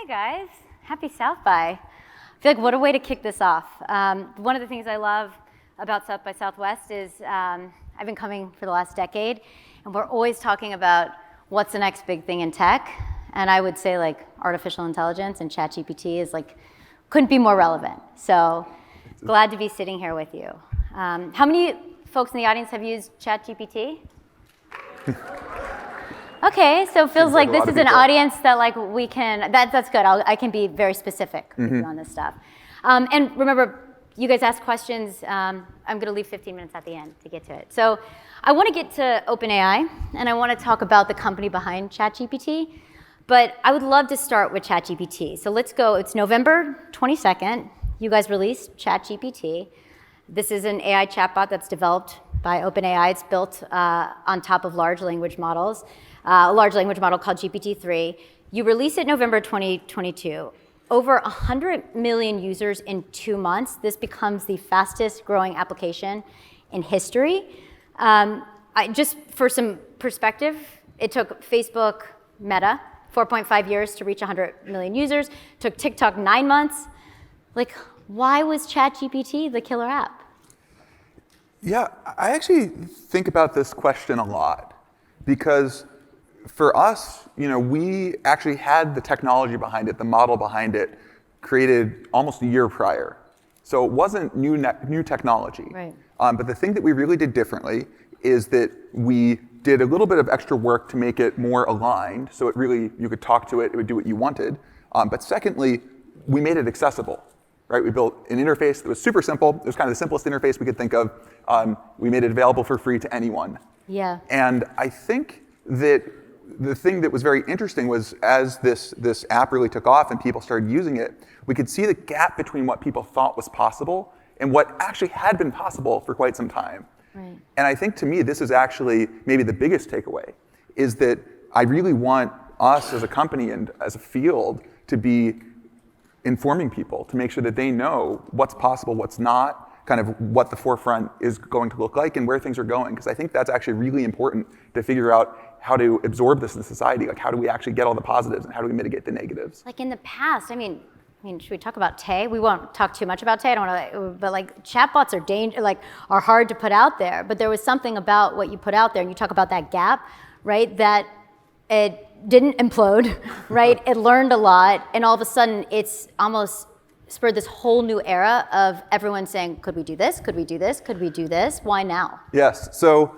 Hi guys, happy South by. I feel like what a way to kick this off. One of the things I love about South by Southwest is I've been coming for the last decade, and we're always talking about what's the next big thing in tech. And I would say like artificial intelligence and ChatGPT is like, couldn't be more relevant. So glad to be sitting here with you. How many folks in the audience have used ChatGPT? Okay, so it feels like this is an audience that like we can, that's good. I can be very specific with you on this stuff. And remember, you guys ask questions. I'm gonna leave 15 minutes at the end to get to it. So I wanna get to OpenAI, and I wanna talk about the company behind ChatGPT, but I would love to start with ChatGPT. So let's go, it's November 22nd. You guys released ChatGPT. This is an AI chatbot that's developed by OpenAI. It's built on top of large language models. A large language model called GPT-3. You release it November 2022. Over 100 million users in 2 months. This becomes the fastest growing application in history. Just for some perspective, it took Facebook, Meta, 4.5 years to reach 100 million users. Took TikTok 9 months. Like, why was ChatGPT the killer app? Yeah, I actually think about this question a lot because for us, we actually had the technology behind it, the model behind it, created almost a year prior. So it wasn't new technology. Right. But the thing that we really did differently is that we did a little bit of extra work to make it more aligned, so it really, you could talk to it, it would do what you wanted. But secondly, we made it accessible. Right, we built an interface that was super simple. It was kind of the simplest interface we could think of. We made it available for free to anyone. Yeah. And I think that the thing that was very interesting was as this app really took off and people started using it, we could see the gap between what people thought was possible and what actually had been possible for quite some time. Right. And I think to me, this is actually maybe the biggest takeaway, is that I really want us as a company and as a field to be informing people to make sure that they know what's possible, what's not, kind of what the forefront is going to look like and where things are going. Because I think that's actually really important to figure out how to absorb this in society. Like, how do we actually get all the positives and how do we mitigate the negatives? Like in the past, I mean, should we talk about Tay? We won't talk too much about Tay. I don't want to, but like chatbots are hard to put out there. But there was something about what you put out there, and you talk about that gap, right? That it didn't implode, right? It learned a lot, and all of a sudden, it's almost spurred this whole new era of everyone saying, could we do this? Could we do this? Could we do this? Why now? Yes, so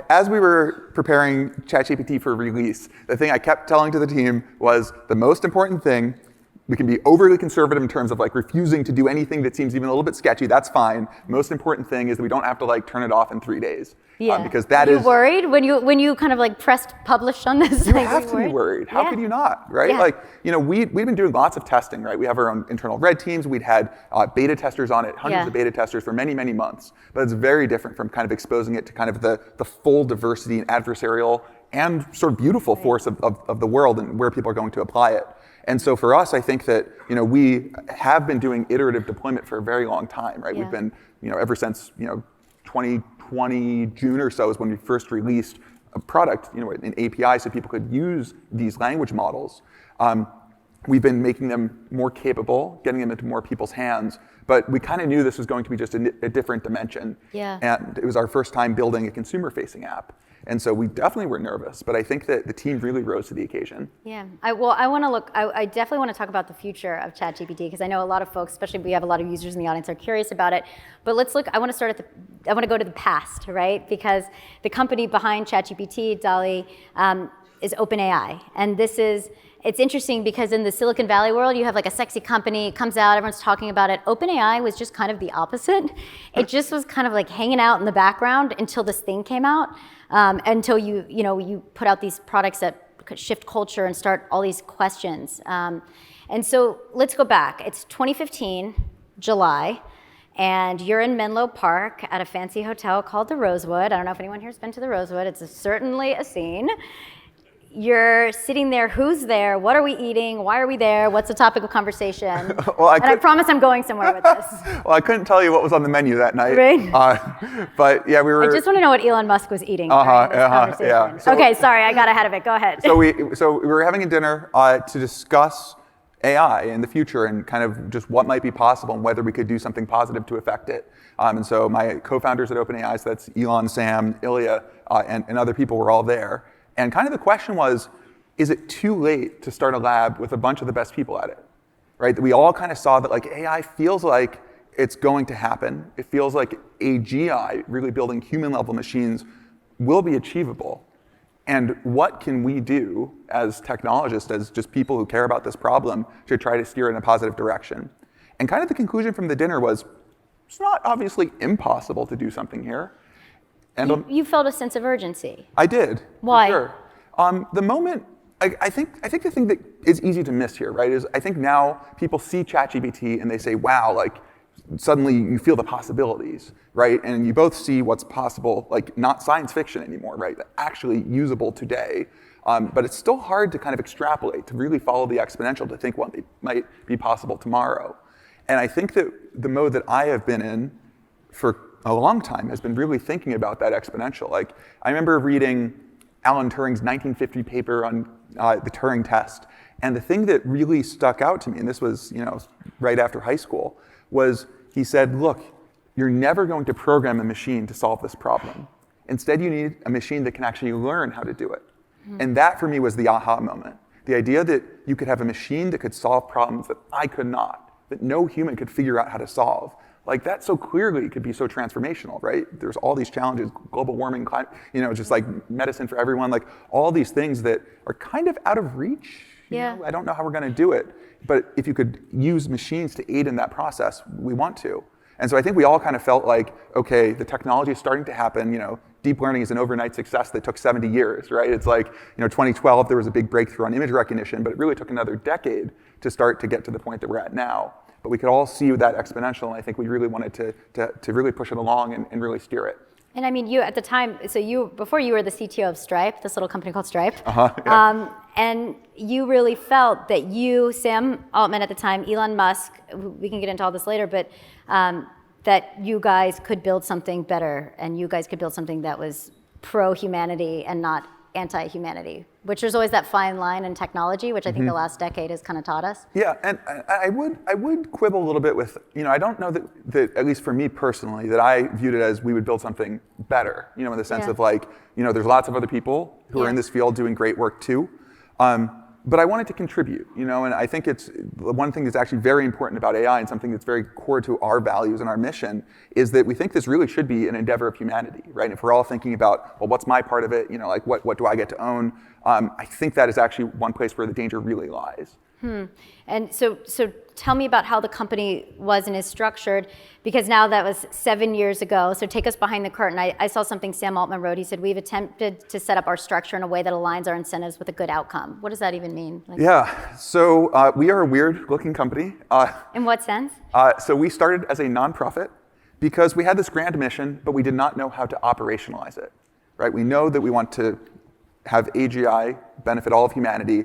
as we were preparing ChatGPT for release, the thing I kept telling to the team was the most important thing, we can be overly conservative in terms of like refusing to do anything that seems even a little bit sketchy, that's fine. Most important thing is that we don't have to like turn it off in 3 days. Yeah. Because that Were is- you worried when you kind of like pressed publish on this? You have to be worried. How could you not, right? Yeah. Like, we've been doing lots of testing, right? We have our own internal red teams. We'd had beta testers on it, hundreds of beta testers for many, many months. But it's very different from kind of exposing it to kind of the full diversity and adversarial and sort of beautiful force of the world and where people are going to apply it. And so for us, I think that we have been doing iterative deployment for a very long time, right? Yeah. We've been ever since 2020 June or so is when we first released a product, an API, so people could use these language models. We've been making them more capable, getting them into more people's hands, but we kind of knew this was going to be just a different dimension. Yeah. And it was our first time building a consumer-facing app. And so we definitely were nervous, but I think that the team really rose to the occasion. Yeah, I definitely want to talk about the future of ChatGPT because I know a lot of folks, especially we have a lot of users in the audience, are curious about it. But let's look, I want to go to the past, right? Because the company behind ChatGPT, dall-e, is OpenAI. And it's interesting because in the Silicon Valley world, you have like a sexy company, it comes out, everyone's talking about it. OpenAI was just kind of the opposite. It just was kind of like hanging out in the background until this thing came out, until you put out these products that could shift culture and start all these questions. And so let's go back. It's 2015, July, and you're in Menlo Park at a fancy hotel called the Rosewood. I don't know if anyone here has been to the Rosewood. It's certainly a scene. You're sitting there, who's there? What are we eating? Why are we there? What's the topic of conversation? I promise I'm going somewhere with this. Well, I couldn't tell you what was on the menu that night. Right. But yeah, we were. I just want to know what Elon Musk was eating during this conversation. Yeah. So, okay, sorry, I got ahead of it. Go ahead. So we were having a dinner to discuss AI in the future and kind of just what might be possible and whether we could do something positive to affect it. And so my co-founders at OpenAI, so that's Elon, Sam, Ilya, and other people were all there. And kind of the question was, is it too late to start a lab with a bunch of the best people at it? Right? We all kind of saw that like AI feels like it's going to happen. It feels like AGI, really building human-level machines, will be achievable. And what can we do as technologists, as just people who care about this problem, to try to steer it in a positive direction? And kind of the conclusion from the dinner was, it's not obviously impossible to do something here. And you felt a sense of urgency. I did. Why? For sure. The moment, I think the thing that is easy to miss here, right, is I think now people see ChatGPT and they say, wow, like suddenly you feel the possibilities, right? And you both see what's possible, like not science fiction anymore, right? Actually usable today. But it's still hard to kind of extrapolate, to really follow the exponential, to think what might be possible tomorrow. And I think that the mode that I have been in for a long time has been really thinking about that exponential. Like I remember reading Alan Turing's 1950 paper on the Turing test. And the thing that really stuck out to me, and this was right after high school, was he said, look, you're never going to program a machine to solve this problem. Instead, you need a machine that can actually learn how to do it. Mm-hmm. And that for me was the aha moment. The idea that you could have a machine that could solve problems that I could not, that no human could figure out how to solve. Like that so clearly could be so transformational, right? There's all these challenges, global warming, climate, just like medicine for everyone, like all these things that are kind of out of reach. Yeah. I don't know how we're going to do it. But if you could use machines to aid in that process, we want to. And so I think we all kind of felt like, okay, the technology is starting to happen. Deep learning is an overnight success that took 70 years, right? It's like, 2012, there was a big breakthrough on image recognition, but it really took another decade to start to get to the point that we're at now. But we could all see that exponential, and I think we really wanted to really push it along and really steer it. And I mean, you at the time, before you were the CTO of Stripe, this little company called Stripe. Yeah. And you really felt that you, Sam Altman at the time, Elon Musk, we can get into all this later, but that you guys could build something better and you guys could build something that was pro-humanity and not anti-humanity, which there's always that fine line in technology, which I think the last decade has kind of taught us. Yeah, and I would quibble a little bit with, I don't know that at least for me personally, that I viewed it as we would build something better, in the sense of like, there's lots of other people who are in this field doing great work too. But I wanted to contribute, and I think it's one thing that's actually very important about AI and something that's very core to our values and our mission is that we think this really should be an endeavor of humanity, right? And if we're all thinking about, well, what's my part of it? Like what do I get to own? I think that is actually one place where the danger really lies. And so tell me about how the company was and is structured, because now that was 7 years ago. So take us behind the curtain. I saw something Sam Altman wrote. He said, we've attempted to set up our structure in a way that aligns our incentives with a good outcome. What does that even mean? Yeah, so we are a weird looking company. In what sense? So we started as a nonprofit because we had this grand mission, but we did not know how to operationalize it, right? We know that we want to have AGI benefit all of humanity,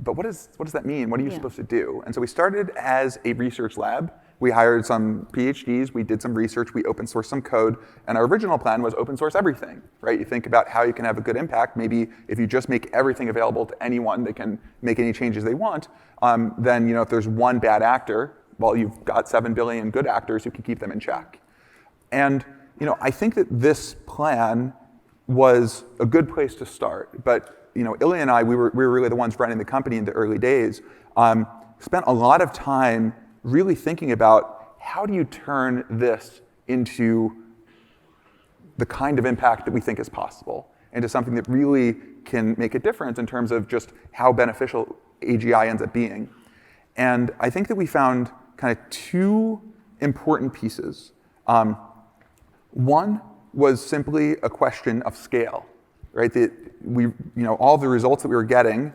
but what does that mean? What are you supposed to do? And so we started as a research lab. We hired some PhDs, we did some research, we open sourced some code, and our original plan was open source everything, right? You think about how you can have a good impact. Maybe if you just make everything available to anyone that can make any changes they want, then if there's one bad actor, well, you've got 7 billion good actors who can keep them in check. And I think that this plan was a good place to start, but Ilya and I, we were really the ones running the company in the early days, spent a lot of time really thinking about how do you turn this into the kind of impact that we think is possible, into something that really can make a difference in terms of just how beneficial AGI ends up being. And I think that we found kind of two important pieces. One was simply a question of scale. Right, that we, all the results that we were getting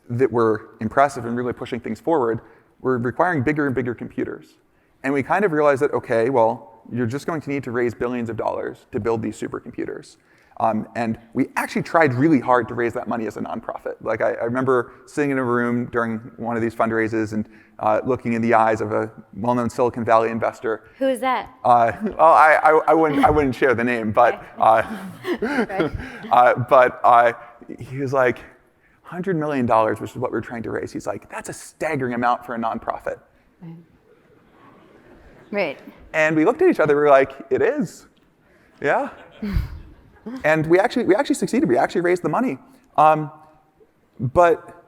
that were impressive and really pushing things forward were requiring bigger and bigger computers. And we kind of realized that, okay, well, you're just going to need to raise billions of dollars to build these supercomputers. And we actually tried really hard to raise that money as a nonprofit. Like I remember sitting in a room during one of these fundraisers and looking in the eyes of a well-known Silicon Valley investor. Who is that? I wouldn't share the name, but he was like, $100 million, which is what we're trying to raise. He's like, that's a staggering amount for a nonprofit. Right. And we looked at each other, we were like, it is. Yeah. And we actually succeeded. We actually raised the money. But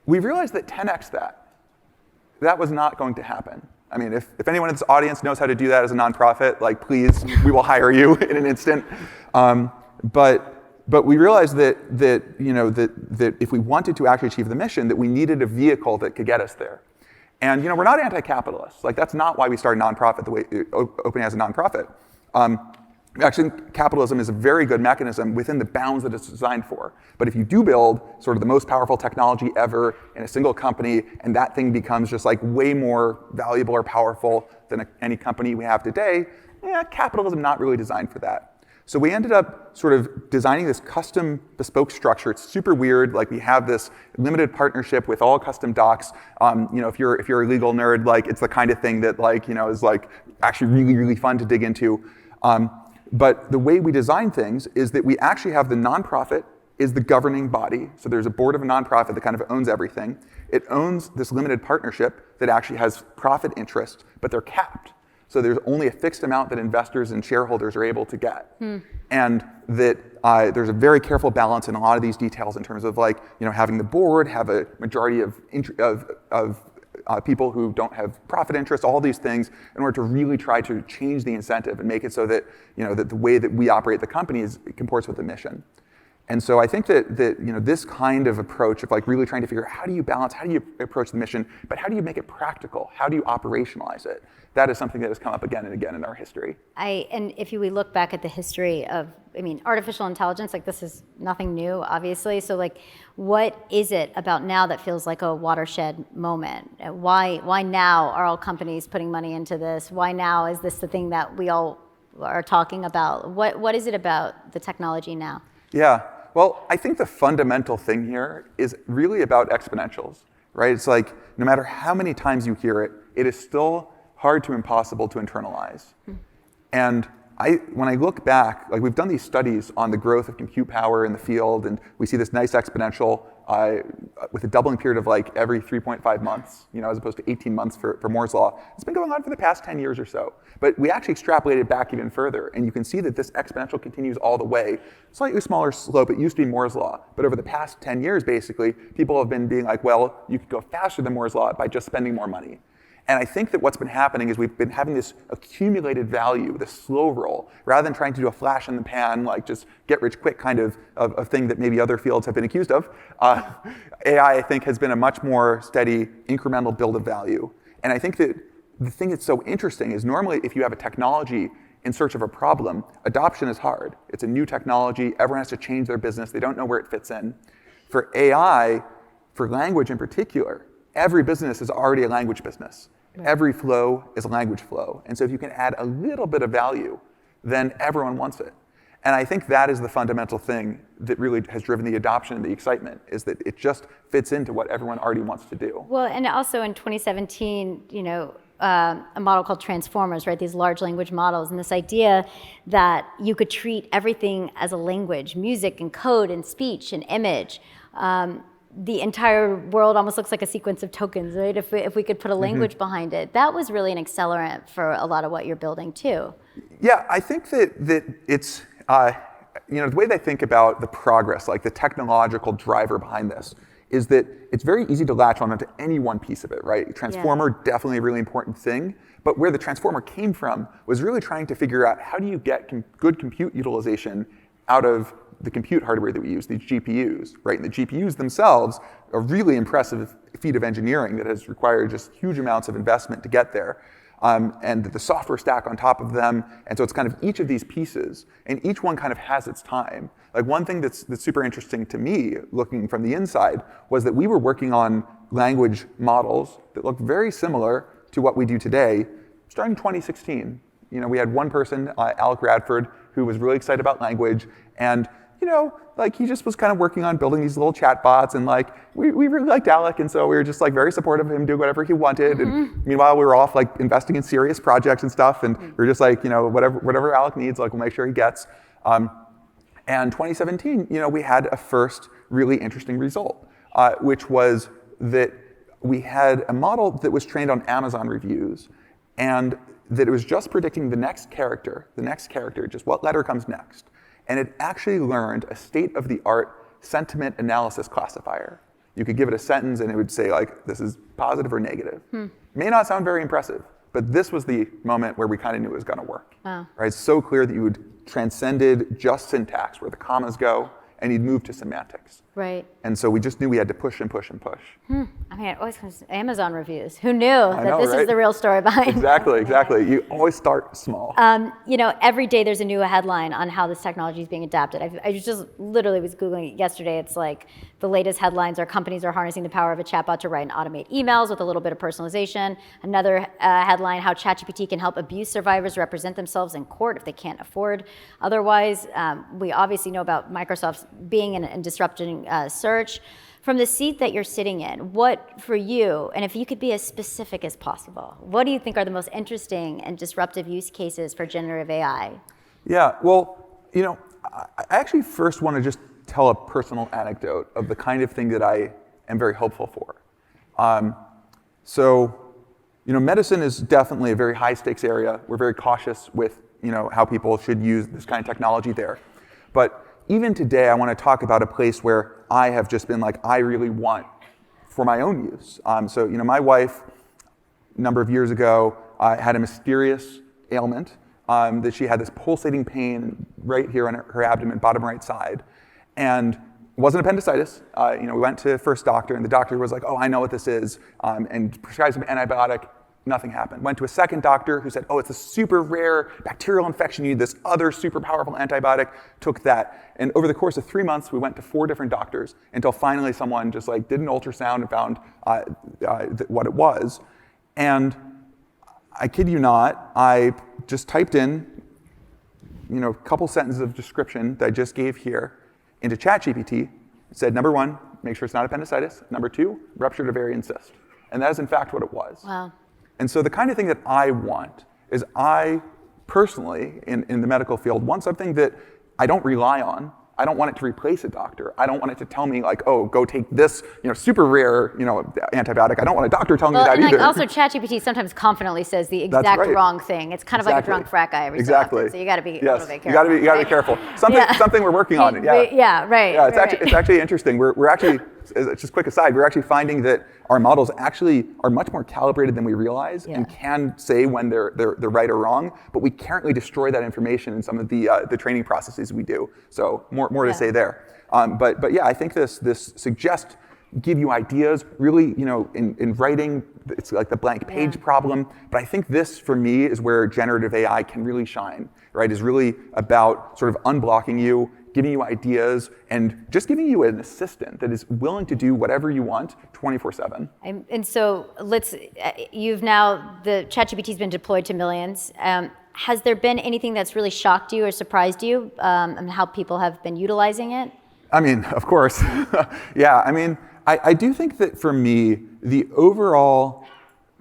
we realized that 10x that was not going to happen. I mean, if anyone in this audience knows how to do that as a nonprofit, like, please, we will hire you in an instant. But we realized that if we wanted to actually achieve the mission, that we needed a vehicle that could get us there. And we're not anti-capitalist. Like, that's not why we started a nonprofit the way OpenAI is a nonprofit. Actually, capitalism is a very good mechanism within the bounds that it's designed for. But if you do build sort of the most powerful technology ever in a single company, and that thing becomes just like way more valuable or powerful than any company we have today, capitalism not really designed for that. So we ended up sort of designing this custom bespoke structure. It's super weird. Like, we have this limited partnership with all custom docs. If you're a legal nerd, like, it's the kind of thing that is like actually really, really fun to dig into. But the way we design things is that we actually have the nonprofit is the governing body. So there's a board of a nonprofit that kind of owns everything. It owns this limited partnership that actually has profit interest, but they're capped. So there's only a fixed amount that investors and shareholders are able to get. And that there's a very careful balance in a lot of these details in terms of having the board have a majority of people who don't have profit interests, all these things, in order to really try to change the incentive and make it so that that the way that we operate the company comports with the mission. And so I think that this kind of approach of really trying to figure out how do you balance, how do you approach the mission, but how do you make it practical? How do you operationalize it? That is something that has come up again and again in our history. And if we look back at the history of, artificial intelligence, this is nothing new, obviously. So what is it about now that feels like a watershed moment? Why now are all companies putting money into this? Why now is this the thing that we all are talking about? What is it about the technology now? Yeah. Well, I think the fundamental thing here is really about exponentials, right? It's like, no matter how many times you hear it, it is still hard to impossible to internalize. And when I look back, we've done these studies on the growth of compute power in the field, and we see this nice exponential with a doubling period of every 3.5 months, as opposed to 18 months for Moore's Law. It's been going on for the past 10 years or so. But we actually extrapolated back even further, and you can see that this exponential continues all the way. Slightly smaller slope, it used to be Moore's Law. But over the past 10 years, basically, people have been being like, well, you could go faster than Moore's Law by just spending more money. And I think that what's been happening is we've been having this accumulated value, this slow roll, rather than trying to do a flash in the pan, just get rich quick kind of thing that maybe other fields have been accused of. AI, I think, has been a much more steady incremental build of value. And I think that the thing that's so interesting is normally if you have a technology in search of a problem, adoption is hard. It's a new technology, everyone has to change their business, they don't know where it fits in. For AI, for language in particular, every business is already a language business. Every flow is a language flow. And so if you can add a little bit of value, then everyone wants it. And I think that is the fundamental thing that really has driven the adoption and the excitement, is that it just fits into what everyone already wants to do. Well, and also in 2017, a model called transformers, right? These large language models, and this idea that you could treat everything as a language, music and code and speech and image. The entire world almost looks like a sequence of tokens, right? If we could put a language behind it, that was really an accelerant for a lot of what you're building too. Yeah, I think that it's the way they think about the progress, the technological driver behind this, is that it's very easy to latch onto any one piece of it, right? Transformer, definitely a really important thing, but where the transformer came from was really trying to figure out how do you get good compute utilization out of the compute hardware that we use, these GPUs, right? And the GPUs themselves are a really impressive feat of engineering that has required just huge amounts of investment to get there. And the software stack on top of them. And so it's kind of each of these pieces, and each one kind of has its time. One thing that's super interesting to me, looking from the inside, was that we were working on language models that looked very similar to what we do today, starting in 2016. We had one person, Alec Radford, who was really excited about language, and he just was kind of working on building these little chat bots, and we really liked Alec, and so we were just very supportive of him doing whatever he wanted. And meanwhile, we were off investing in serious projects and stuff, and we were just whatever Alec needs, we'll make sure he gets. And 2017, we had a first really interesting result, which was that we had a model that was trained on Amazon reviews, and that it was just predicting the next character, just what letter comes next. And it actually learned a state-of-the-art sentiment analysis classifier. You could give it a sentence and it would say, like, this is positive or negative. May not sound very impressive, but this was the moment where we kind of knew it was going to work. Wow. Right? It's so clear that you would transcended just syntax, where the commas go, and you'd move to semantics. Right. And so we just knew we had to push and push and push. I mean, it always comes to Amazon reviews. Who knew that this is the real story behind Exactly, exactly. You always start small. You know, every day there's a new headline on how this technology is being adapted. I just literally was Googling it yesterday. It's like the latest headlines are companies are harnessing the power of a chatbot to write and automate emails with a little bit of personalization. Another headline, how ChatGPT can help abuse survivors represent themselves in court if they can't afford otherwise. We obviously know about Microsoft's being and disrupting search. From the seat that you're sitting in, what for you, and if you could be as specific as possible, what do you think are the most interesting and disruptive use cases for generative AI? Yeah, well, you know, I actually first want to just tell a personal anecdote of the kind of thing that I am very hopeful for. So, you know, medicine is definitely a very high stakes area. We're very cautious with, you know, how people should use this kind of technology there. But even today, I want to talk about a place where I have just been like, I really want for my own use. So, you know, my wife, a number of years ago, had a mysterious ailment that she had this pulsating pain right here on her abdomen, bottom right side. And it wasn't appendicitis. You know, we went to the first doctor, and the doctor was like, oh, I know what this is, and prescribed some antibiotic. Nothing happened. Went to a second doctor who said, oh, it's a super rare bacterial infection. You need this other super powerful antibiotic. Took that. And over the course of 3 months, we went to 4 different doctors until finally someone just like did an ultrasound and found what it was. And I kid you not, I just typed in, you know, a couple sentences of description that I just gave here into ChatGPT. It said, number 1, make sure it's not appendicitis. Number 2, ruptured ovarian cyst. And that is in fact what it was. Wow. And so the kind of thing that I want is I personally, in the medical field, want something that I don't rely on. I don't want it to replace a doctor. I don't want it to tell me like, oh, go take this, you know, super rare, you know, antibiotic. I don't want a doctor telling me that and either. Like also ChatGPT sometimes confidently says the exact wrong thing. It's kind of like a drunk frat guy every so often. So you got to be a little bit careful. You got to be careful. Something we're working on. Yeah, right. Yeah, it's actually interesting. We're actually, just a quick aside, we're actually finding that our models actually are much more calibrated than we realize and can say when they're right or wrong, but we currently destroy that information in some of the training processes we do. So more to say there. But yeah, I think this suggests give you ideas, really, you know, in writing, it's like the blank page problem. But I think this, for me, is where generative AI can really shine, right? Is really about sort of unblocking you, giving you ideas, and just giving you an assistant that is willing to do whatever you want 24/7. And so you've now, the ChatGPT's been deployed to millions. Has there been anything that's really shocked you or surprised you and how people have been utilizing it? I mean, of course. Yeah, I mean, I do think that for me, the overall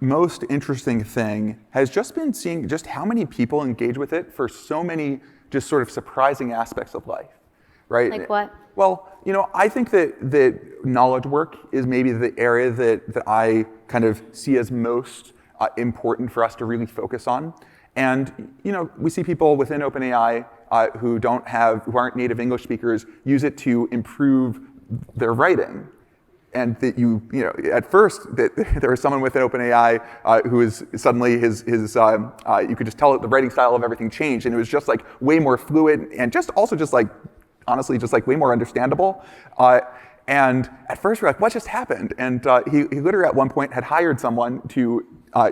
most interesting thing has just been seeing just how many people engage with it for so many just sort of surprising aspects of life, right? Like what? Well, you know, I think that knowledge work is maybe the area that I kind of see as most important for us to really focus on. And, you know, we see people within OpenAI who aren't native English speakers use it to improve their writing. And that you know, at first, that there was someone within OpenAI who is suddenly you could just tell that the writing style of everything changed, and it was just like way more fluid, and just also just like, honestly, just like way more understandable. And at first we're like, what just happened? And he literally at one point had hired someone to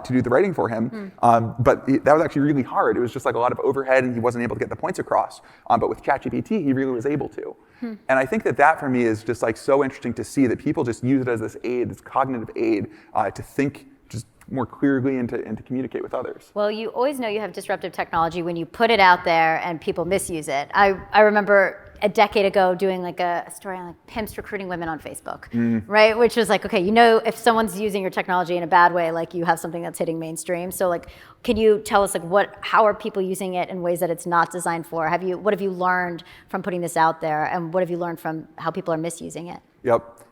do the writing for him, but that was actually really hard. It was just like a lot of overhead, and he wasn't able to get the points across. But with ChatGPT, he really was able to. And I think that for me is just like so interesting to see that people just use it as this aid, this cognitive aid, to think just more clearly and to communicate with others. Well, you always know you have disruptive technology when you put it out there and people misuse it. I remember a decade ago doing like a story on like pimps recruiting women on Facebook, right? Which was like, okay, you know, if someone's using your technology in a bad way, like you have something that's hitting mainstream. So like, can you tell us like how are people using it in ways that it's not designed for? What have you learned from putting this out there, and what have you learned from how people are misusing it? Yep.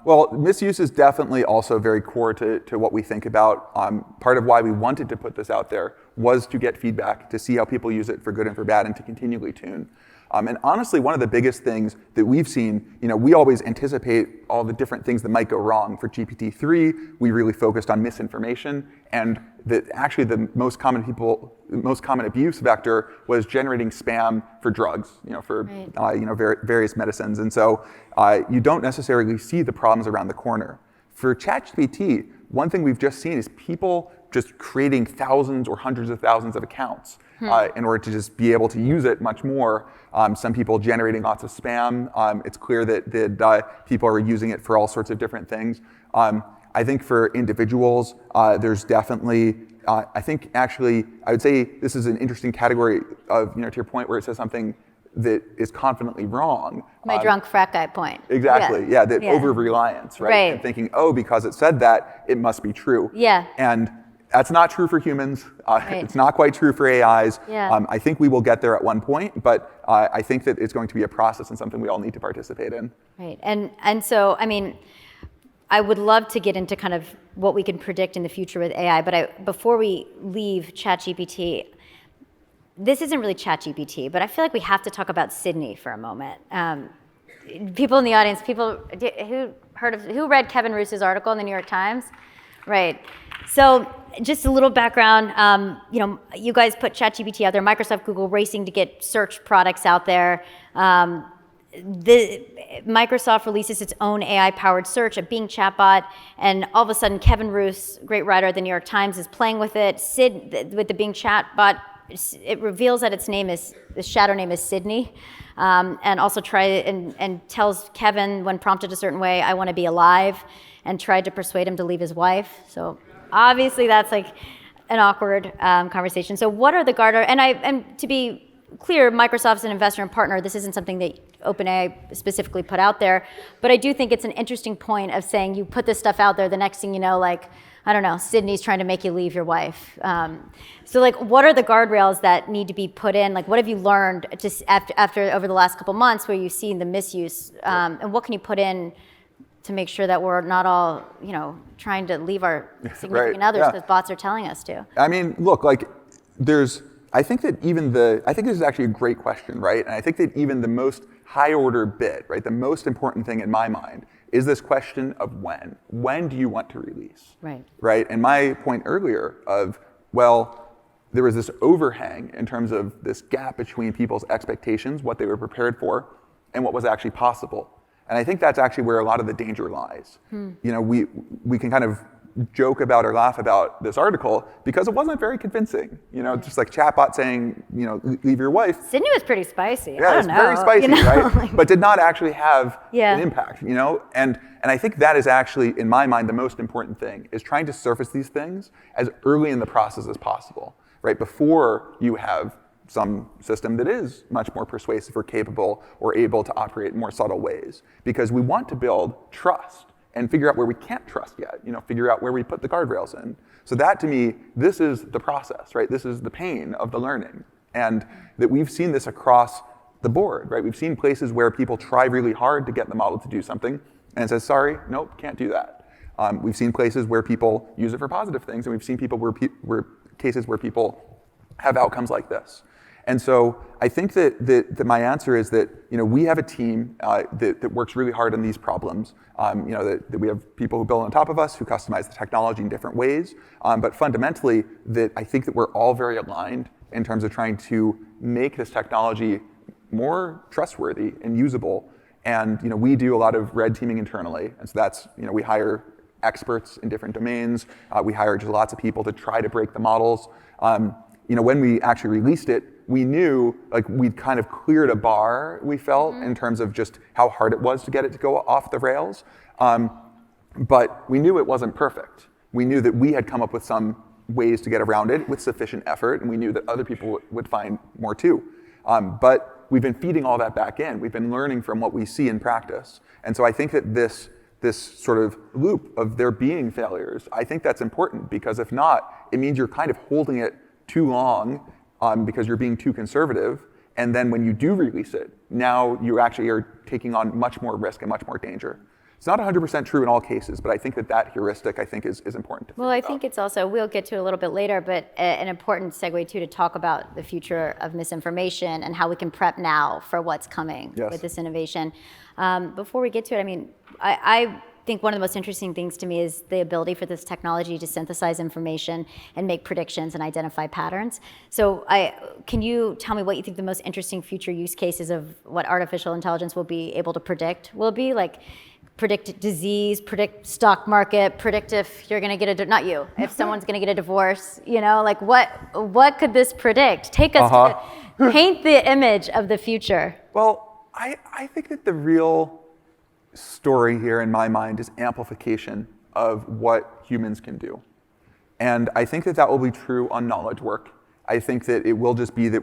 Well, misuse is definitely also very core to what we think about. Part of why we wanted to put this out there was to get feedback, to see how people use it for good and for bad, and to continually tune. And honestly, one of the biggest things that we've seen, we always anticipate all the different things that might go wrong. For GPT-3, we really focused on misinformation, and that actually the most common abuse vector was generating spam for drugs, for various medicines. And so you don't necessarily see the problems around the corner. For ChatGPT, one thing we've just seen is people just creating thousands or hundreds of thousands of accounts in order to just be able to use it much more. Some people generating lots of spam. It's clear that people are using it for all sorts of different things. I think for individuals, there's definitely, I think actually, I would say this is an interesting category of, to your point where it says something that is confidently wrong. My drunk frat guy point. Exactly, over-reliance, right? And thinking, because it said that, it must be true. Yeah. And that's not true for humans. It's not quite true for AIs. Yeah. I think we will get there at one point, but I think that it's going to be a process and something we all need to participate in. Right, and so, I would love to get into kind of what we can predict in the future with AI, but before we leave ChatGPT, this isn't really ChatGPT, but I feel like we have to talk about Sydney for a moment. People in the audience, who read Kevin Roose's article in the New York Times? Right. So just a little background. You guys put ChatGPT out there, Microsoft, Google racing to get search products out there. Microsoft releases its own AI-powered search, a Bing chatbot, and all of a sudden Kevin Roose, great writer at the New York Times, is playing with it. With the Bing chatbot, it reveals that the shadow name is Sydney, and also and tells Kevin when prompted a certain way, I want to be alive, and tried to persuade him to leave his wife. So obviously that's like an awkward conversation. So what are the guardrails? And to be clear, Microsoft's an investor and partner. This isn't something that OpenAI specifically put out there, but I do think it's an interesting point of saying you put this stuff out there, the next thing you know, I don't know, Sydney's trying to make you leave your wife. So what are the guardrails that need to be put in? What have you learned just after over the last couple months where you've seen the misuse, and what can you put in to make sure that we're not all, trying to leave our significant others because bots are telling us to? Look, I think this is actually a great question, right? And I think that even the most high order bit, right, the most important thing in my mind is this question of when. When do you want to release? Right. Right? And my point earlier of, there was this overhang in terms of this gap between people's expectations, what they were prepared for, and what was actually possible. And I think that's actually where a lot of the danger lies. We can kind of joke about or laugh about this article because it wasn't very convincing. Just like chatbot saying, leave your wife. Sydney was pretty spicy. Yeah, I don't know. Very spicy, right? But did not actually have an impact, And I think that is actually, in my mind, the most important thing, is trying to surface these things as early in the process as possible, right? Before you have some system that is much more persuasive or capable or able to operate in more subtle ways. Because we want to build trust and figure out where we can't trust yet, figure out where we put the guardrails in. So that, to me, this is the process, right? This is the pain of the learning. And that we've seen this across the board, right? We've seen places where people try really hard to get the model to do something, and it says, sorry, nope, can't do that. We've seen places where people use it for positive things, and we've seen people cases where people have outcomes like this. And so I think that my answer is that we have a team that works really hard on these problems. That we have people who build on top of us, who customize the technology in different ways. But fundamentally, that I think that we're all very aligned in terms of trying to make this technology more trustworthy and usable. And we do a lot of red teaming internally, and so that's we hire experts in different domains. We hire just lots of people to try to break the models. When we actually released it, we knew we'd kind of cleared a bar, we felt, in terms of just how hard it was to get it to go off the rails. But we knew it wasn't perfect. We knew that we had come up with some ways to get around it with sufficient effort, and we knew that other people would find more too. But we've been feeding all that back in. We've been learning from what we see in practice. And so I think that this sort of loop of there being failures, I think that's important, because if not, it means you're kind of holding it too long because you're being too conservative, and then when you do release it, now you actually are taking on much more risk and much more danger. It's not 100% true in all cases, but I think that heuristic, I think, is important to think Well, I about. think it's also, we'll get to it a little bit later, but an important segue too to talk about the future of misinformation and how we can prep now for what's coming with this innovation. Before we get to it, I mean, I think one of the most interesting things to me is the ability for this technology to synthesize information and make predictions and identify patterns. So can you tell me what you think the most interesting future use cases of what artificial intelligence will be able to predict will be? Like predict disease, predict stock market, predict if you're gonna get not you, if someone's gonna get a divorce, you know, like what could this predict? Take us, paint the image of the future. Well, I think that the real story here in my mind is amplification of what humans can do. And I think that will be true on knowledge work. I think that it will just be that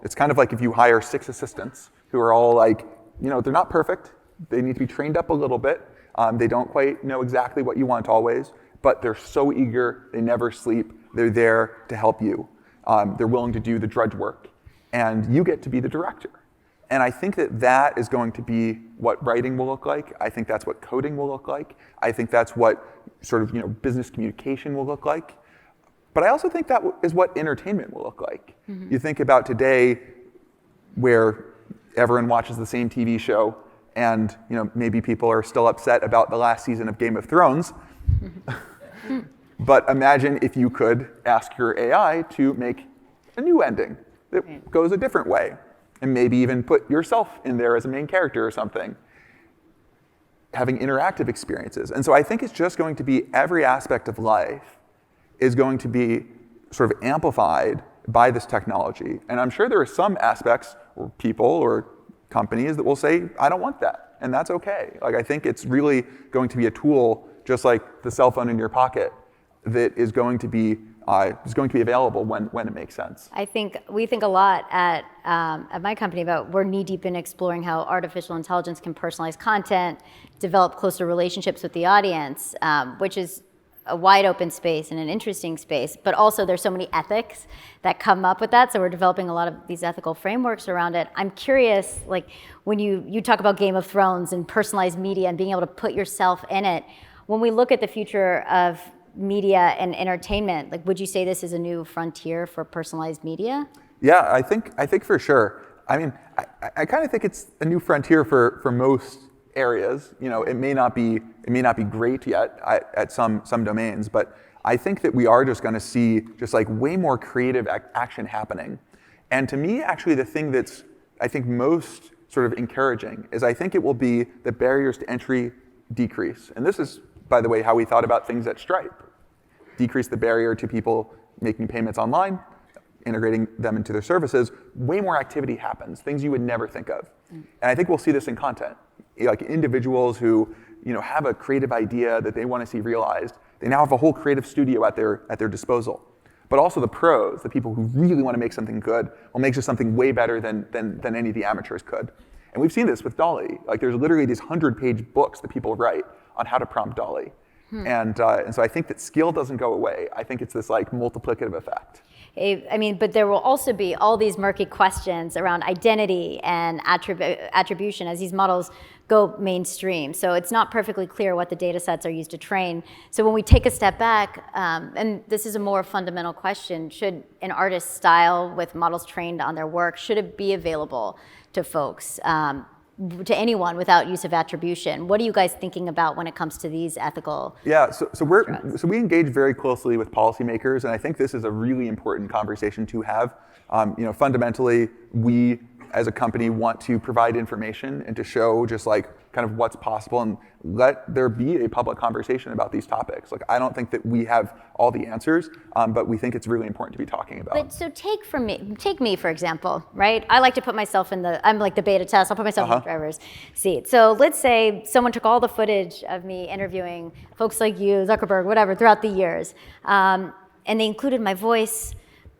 it's kind of like if you hire 6 assistants who are all like, they're not perfect. They need to be trained up a little bit. They don't quite know exactly what you want always, but they're so eager, they never sleep. They're there to help you. They're willing to do the drudge work. And you get to be the director. And I think that is going to be what writing will look like. I think that's what coding will look like. I think that's what sort of business communication will look like. But I also think that is what entertainment will look like. Mm-hmm. You think about today where everyone watches the same TV show and maybe people are still upset about the last season of Game of Thrones. But imagine if you could ask your AI to make a new ending that goes a different way. And maybe even put yourself in there as a main character or something, having interactive experiences. And so I think it's just going to be every aspect of life is going to be sort of amplified by this technology. And I'm sure there are some aspects or people or companies that will say, I don't want that. And that's okay. Like I think it's really going to be a tool, just like the cell phone in your pocket, that is going to be available when it makes sense. We think a lot at my company about we're knee deep in exploring how artificial intelligence can personalize content, develop closer relationships with the audience, which is a wide open space and an interesting space, but also there's so many ethics that come up with that. So we're developing a lot of these ethical frameworks around it. I'm curious, like when you talk about Game of Thrones and personalized media and being able to put yourself in it, when we look at the future of media and entertainment, like would you say this is a new frontier for personalized media? Yeah, I think for sure. I mean, I kind of think it's a new frontier for most areas. It may not be great yet at some domains, but I think that we are just going to see just like way more creative action happening. And to me, actually, the thing that's I think most sort of encouraging is I think it will be the barriers to entry decrease. And this is, by the way, how we thought about things at Stripe. Decrease the barrier to people making payments online, integrating them into their services. Way more activity happens, things you would never think of. And I think we'll see this in content. Like individuals who have a creative idea that they want to see realized, they now have a whole creative studio at their disposal. But also the pros, the people who really want to make something good, will make just something way better than any of the amateurs could. And we've seen this with dall-e. Like there's literally these 100-page books that people write on how to prompt dall-e. And so I think that skill doesn't go away. I think it's this like multiplicative effect. I mean, but there will also be all these murky questions around identity and attribution as these models go mainstream. So it's not perfectly clear what the data sets are used to train. So when we take a step back, and this is a more fundamental question, should an artist's style with models trained on their work, should it be available to folks, to anyone without use of attribution? What are you guys thinking about when it comes to these ethical? Yeah, so we engage very closely with policymakers, and I think this is a really important conversation to have. Fundamentally, we as a company want to provide information and to show just like kind of what's possible and let there be a public conversation about these topics. Like I don't think that we have all the answers, but we think it's really important to be talking about. But so take me for example, right? I like to put myself I'm like the beta test, I'll put myself in the driver's seat. So let's say someone took all the footage of me interviewing folks like you, Zuckerberg, whatever, throughout the years, and they included my voice,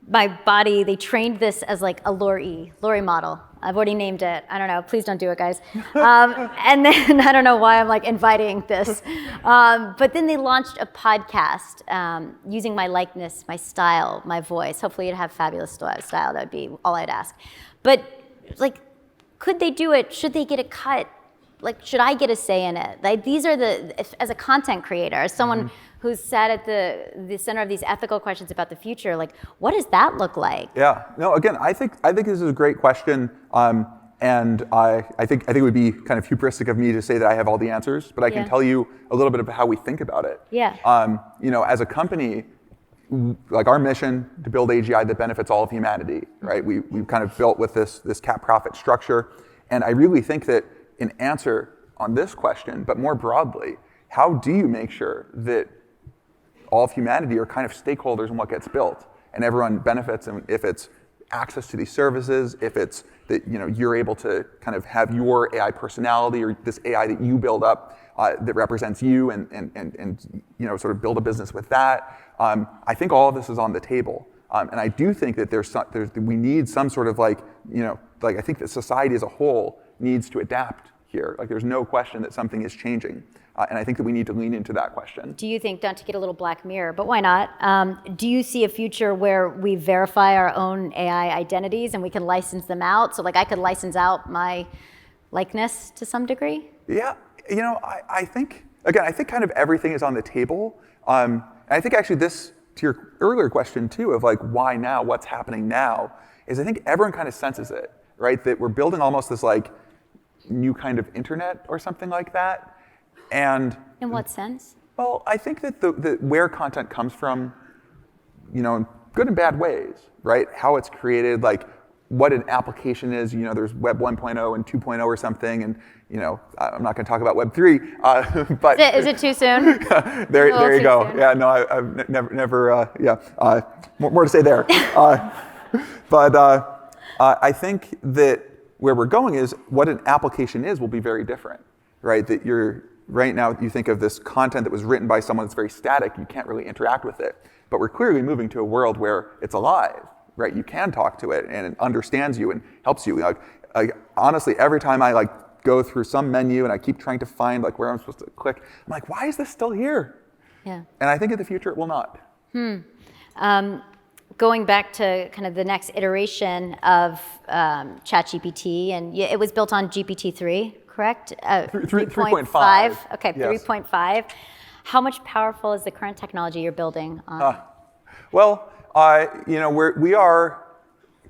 my body. They trained this as like a Laurie model. I've already named it. I don't know. Please don't do it, guys. And then I don't know why I'm like inviting this. But then they launched a podcast using my likeness, my style, my voice. Hopefully it'd have fabulous style. That would be all I'd ask. But like, could they do it? Should they get a cut? like, should I get a say in it? Like, these are as a content creator, as someone who's sat at the center of these ethical questions about the future, like, what does that look like? Yeah, no, again, I think this is a great question. And I think it would be kind of hubristic of me to say that I have all the answers, but I can tell you a little bit of how we think about it. Yeah. You know, as a company, like our mission to build AGI that benefits all of humanity, right? We've kind of built with this cap profit structure. And I really think that an answer on this question, but more broadly, how do you make sure that all of humanity are kind of stakeholders in what gets built and everyone benefits? And if it's access to these services, if it's that you're able to kind of have your AI personality or this AI that you build up that represents you and sort of build a business with that. I think all of this is on the table, and I do think that we need some sort of like I think that society as a whole needs to adapt here. Like there's no question that something is changing. And I think that we need to lean into that question. Do you think, not to get a little Black Mirror, but why not? Do you see a future where we verify our own AI identities and we can license them out? So like I could license out my likeness to some degree? Yeah, I think kind of everything is on the table. And I think actually this, to your earlier question too, of like why now, what's happening now, is I think everyone kind of senses it, right? That we're building almost this like new kind of internet or something like that. And in what sense? Well, I think that where content comes from, in good and bad ways, right? How it's created, like what an application is. There's Web 1.0 and 2.0 or something, and I'm not going to talk about Web 3. But is it too soon? there you go. Soon. Yeah, no, I've never. More to say there. But I think that where we're going is what an application is will be very different, right? That right now, you think of this content that was written by someone that's very static, you can't really interact with it. But we're clearly moving to a world where it's alive, right? You can talk to it and it understands you and helps you. Like honestly, every time I go through some menu and I keep trying to find where I'm supposed to click, I'm like, why is this still here? Yeah. And I think in the future it will not. Going back to kind of the next iteration of ChatGPT, and it was built on GPT-3. Correct? 3.5. Okay, yes. 3.5. How much powerful is the current technology you're building on? We are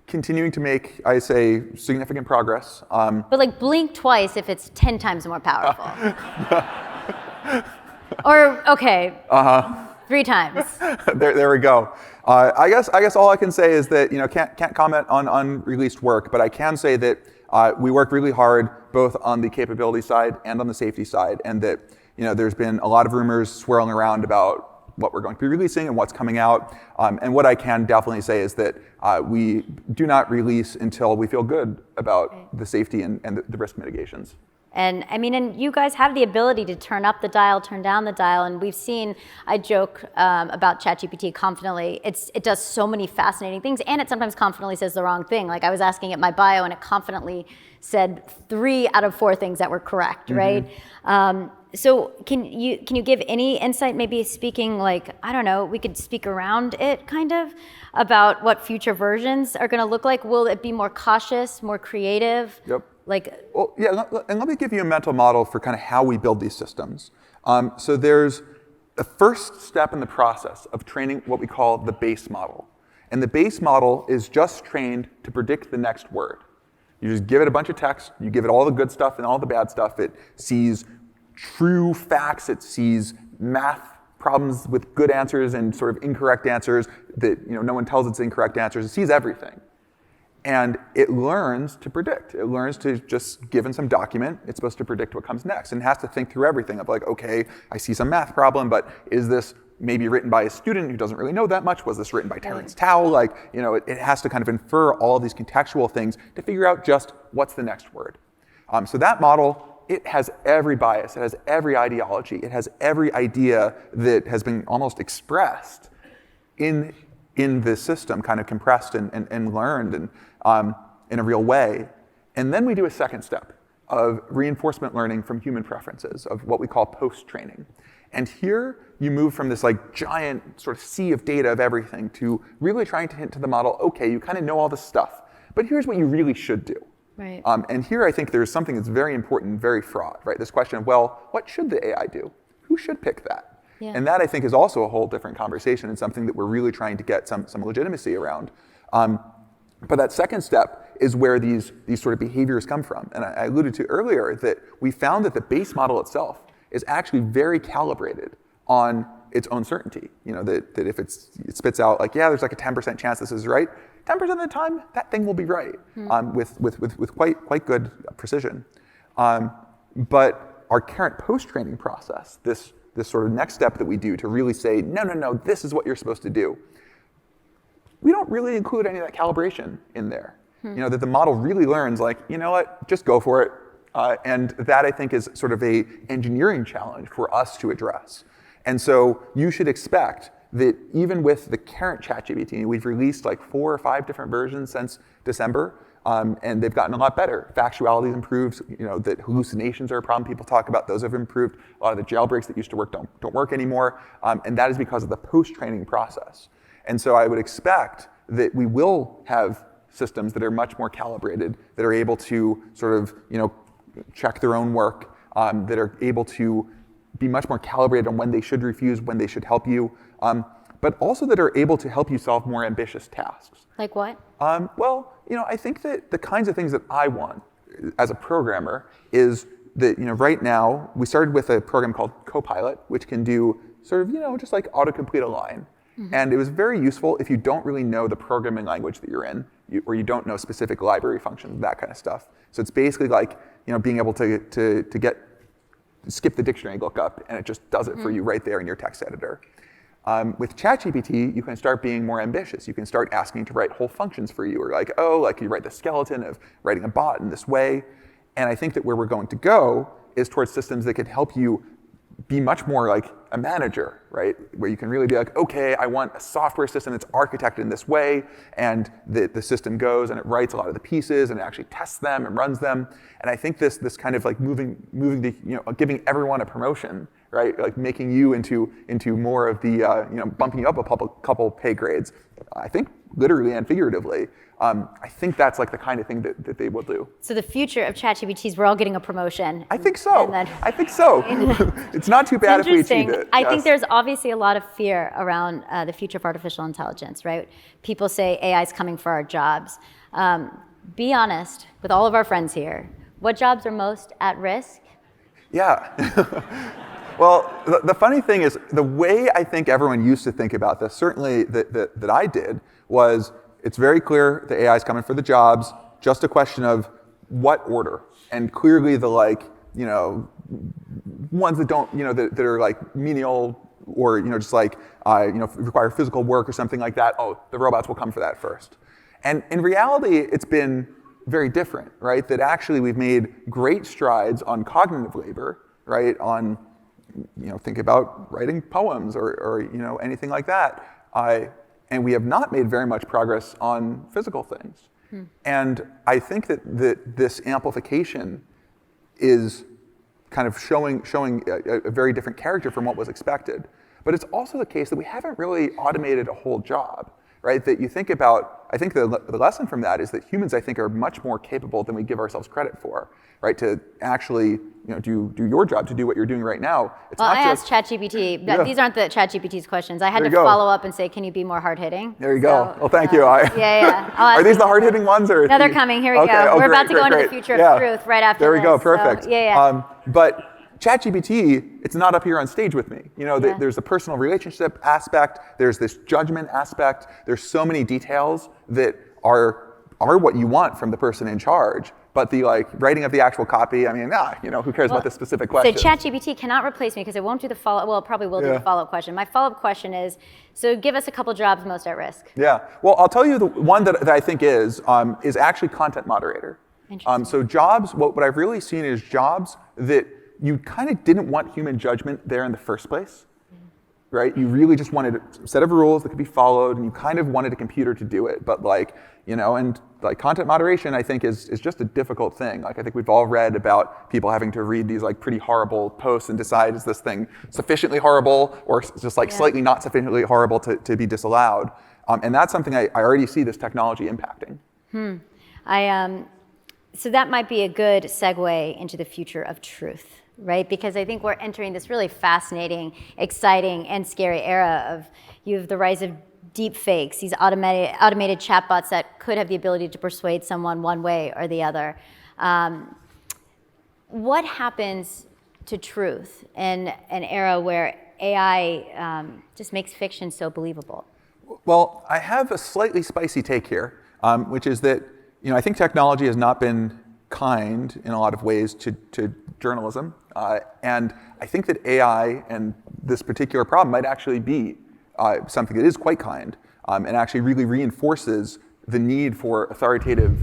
continuing to make, I say, significant progress. But blink twice if it's 10 times more powerful. Or, okay, 3 times. There we go. I guess all I can say is that, can't comment on unreleased work, but I can say that we work really hard both on the capability side and on the safety side, and that there's been a lot of rumors swirling around about what we're going to be releasing and what's coming out. And what I can definitely say is that we do not release until we feel good about the safety and the risk mitigations. And I mean, and you guys have the ability to turn up the dial, turn down the dial, and we've seen, I joke about ChatGPT confidently, it does so many fascinating things, and it sometimes confidently says the wrong thing. Like I was asking it my bio, and it confidently said 3 out of 4 things that were correct, right? So can you give any insight, maybe speaking I don't know, we could speak around it kind of, about what future versions are gonna look like? Will it be more cautious, more creative? Yep. And let me give you a mental model for kind of how we build these systems. So there's the first step in the process of training what we call the base model. And the base model is just trained to predict the next word. You just give it a bunch of text, you give it all the good stuff and all the bad stuff. It sees true facts, it sees math problems with good answers and sort of incorrect answers that no one tells it's incorrect answers. It sees everything. And it learns to predict. It learns to just, given some document, it's supposed to predict what comes next and has to think through everything of okay, I see some math problem, but is this maybe written by a student who doesn't really know that much? Was this written by Terrence Tao? It has to kind of infer all of these contextual things to figure out just what's the next word. So that model, it has every bias, it has every ideology, it has every idea that has been almost expressed in this system, kind of compressed and learned and in a real way. And then we do a second step of reinforcement learning from human preferences, of what we call post-training. And here you move from this giant sort of sea of data of everything to really trying to hint to the model, okay, you kind of know all this stuff, but here's what you really should do. Right. And here I think there's something that's very important, very fraught, right? This question of, well, what should the AI do? Who should pick that? Yeah. And that I think is also a whole different conversation and something that we're really trying to get some legitimacy around. But that second step is where these sort of behaviors come from. And I alluded to earlier that we found that the base model itself is actually very calibrated on its own certainty. That if it spits out like, yeah, there's like a 10% chance this is right, 10% of the time, that thing will be right with quite good precision. But our current post-training process, this sort of next step that we do to really say, no, this is what you're supposed to do, we don't really include any of that calibration in there. That the model really learns like, you know what, just go for it. And that I think is sort of a engineering challenge for us to address. And so you should expect that even with the current ChatGPT, we've released like 4 or 5 different versions since December, and they've gotten a lot better. Factuality's improved, that hallucinations are a problem people talk about, those have improved. A lot of the jailbreaks that used to work don't work anymore, and that is because of the post-training process. And so I would expect that we will have systems that are much more calibrated, that are able to sort of, check their own work, that are able to be much more calibrated on when they should refuse, when they should help you, but also that are able to help you solve more ambitious tasks. Like what? Well, I think that the kinds of things that I want as a programmer is that, right now, we started with a program called Copilot, which can do sort of, just like autocomplete a line. And it was very useful if you don't really know the programming language that you're in, or you don't know specific library functions, that kind of stuff. So it's basically like, being able to skip the dictionary lookup, and it just does it for you right there in your text editor. With ChatGPT, you can start being more ambitious. You can start asking to write whole functions for you, or like, you write the skeleton of writing a bot in this way. And I think that where we're going to go is towards systems that could help you be much more like a manager, right? Where you can really be like, okay, I want a software system that's architected in this way, and the system goes and it writes a lot of the pieces and it actually tests them and runs them. And I think this kind of like moving to, giving everyone a promotion, right? Like making you into more of the, bumping you up a couple pay grades. I think literally and figuratively. I think that's like the kind of thing that they will do. So the future of ChatGPT is we're all getting a promotion. I think so. I think so. It's not too bad if we achieve it. I think there's obviously a lot of fear around the future of artificial intelligence, right? People say AI is coming for our jobs. Be honest with all of our friends here. What jobs are most at risk? Yeah. Well, the funny thing is, the way I think everyone used to think about this, certainly that I did, was it's very clear the AI is coming for the jobs, just a question of what order. And clearly the ones that don't, that are like menial or, just like, require physical work or something like that, the robots will come for that first. And in reality, it's been very different, right? That actually we've made great strides on cognitive labor, right? On, think about writing poems or anything like that. And we have not made very much progress on physical things. And I think that this amplification is kind of showing a very different character from what was expected. But it's also the case that we haven't really automated a whole job, right? That you think about, I think the lesson from that is that humans, I think, are much more capable than we give ourselves credit for, right? To actually, do your job, to do what you're doing right now. It's well, not I just, asked ChatGPT. Yeah. These aren't the ChatGPT's questions. I had There to you go. follow up and say, can you be more hard-hitting? There you go. Well, thank you. Yeah. Are these the hard-hitting ones? Or No, they're coming. Here we Okay. go. Oh, We're great, about to go into great. the future of truth right after There we go. this. Perfect. So, yeah. But ChatGPT, it's not up here on stage with me. There's the personal relationship aspect. There's this judgment aspect. There's so many details that are what you want from the person in charge. But the writing of the actual copy, I mean, who cares about the specific question? So ChatGPT cannot replace me because it won't do the follow-up. Well, it probably will do the follow-up question. My follow-up question is, so give us a couple jobs most at risk. Yeah. Well, I'll tell you the one that I think is actually content moderator. Interesting. So jobs, what I've really seen is jobs that you kind of didn't want human judgment there in the first place, right? You really just wanted a set of rules that could be followed, and you kind of wanted a computer to do it. But and content moderation, I think, is just a difficult thing. I think we've all read about people having to read these pretty horrible posts and decide, is this thing sufficiently horrible or just slightly not sufficiently horrible to be disallowed? And that's something I already see this technology impacting. So that might be a good segue into the future of truth, right? Because I think we're entering this really fascinating, exciting, and scary era of you have the rise of deep fakes, these automated chatbots that could have the ability to persuade someone one way or the other. What happens to truth in an era where AI just makes fiction so believable? Well, I have a slightly spicy take here, which is that I think technology has not been kind in a lot of ways to journalism, and I think that AI and this particular problem might actually be something that is quite kind and actually really reinforces the need for authoritative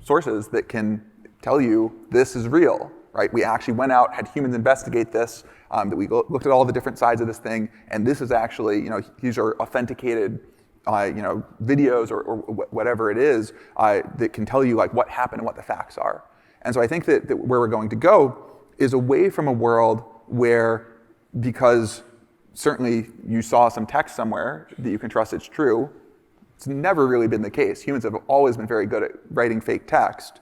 sources that can tell you this is real, right? We actually went out, had humans investigate this, that we looked at all the different sides of this thing, and this is actually, these are authenticated, videos or whatever it is that can tell you like what happened and what the facts are. And so I think that where we're going to go is away from a world where, because certainly you saw some text somewhere that you can trust it's true, it's never really been the case. Humans have always been very good at writing fake text.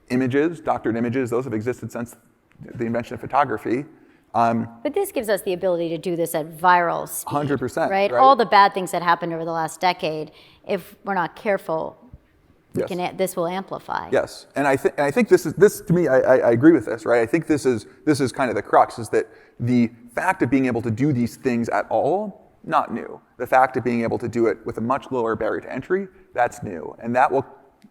Images, doctored images, those have existed since the invention of photography. But this gives us the ability to do this at viral speed. 100%. Right? All the bad things that happened over the last decade, if we're not careful, Yes. This will amplify. Yes, and I think this to me, I agree with this, right? I think this is kind of the crux, is that the fact of being able to do these things at all, not new. The fact of being able to do it with a much lower barrier to entry, that's new, and that will,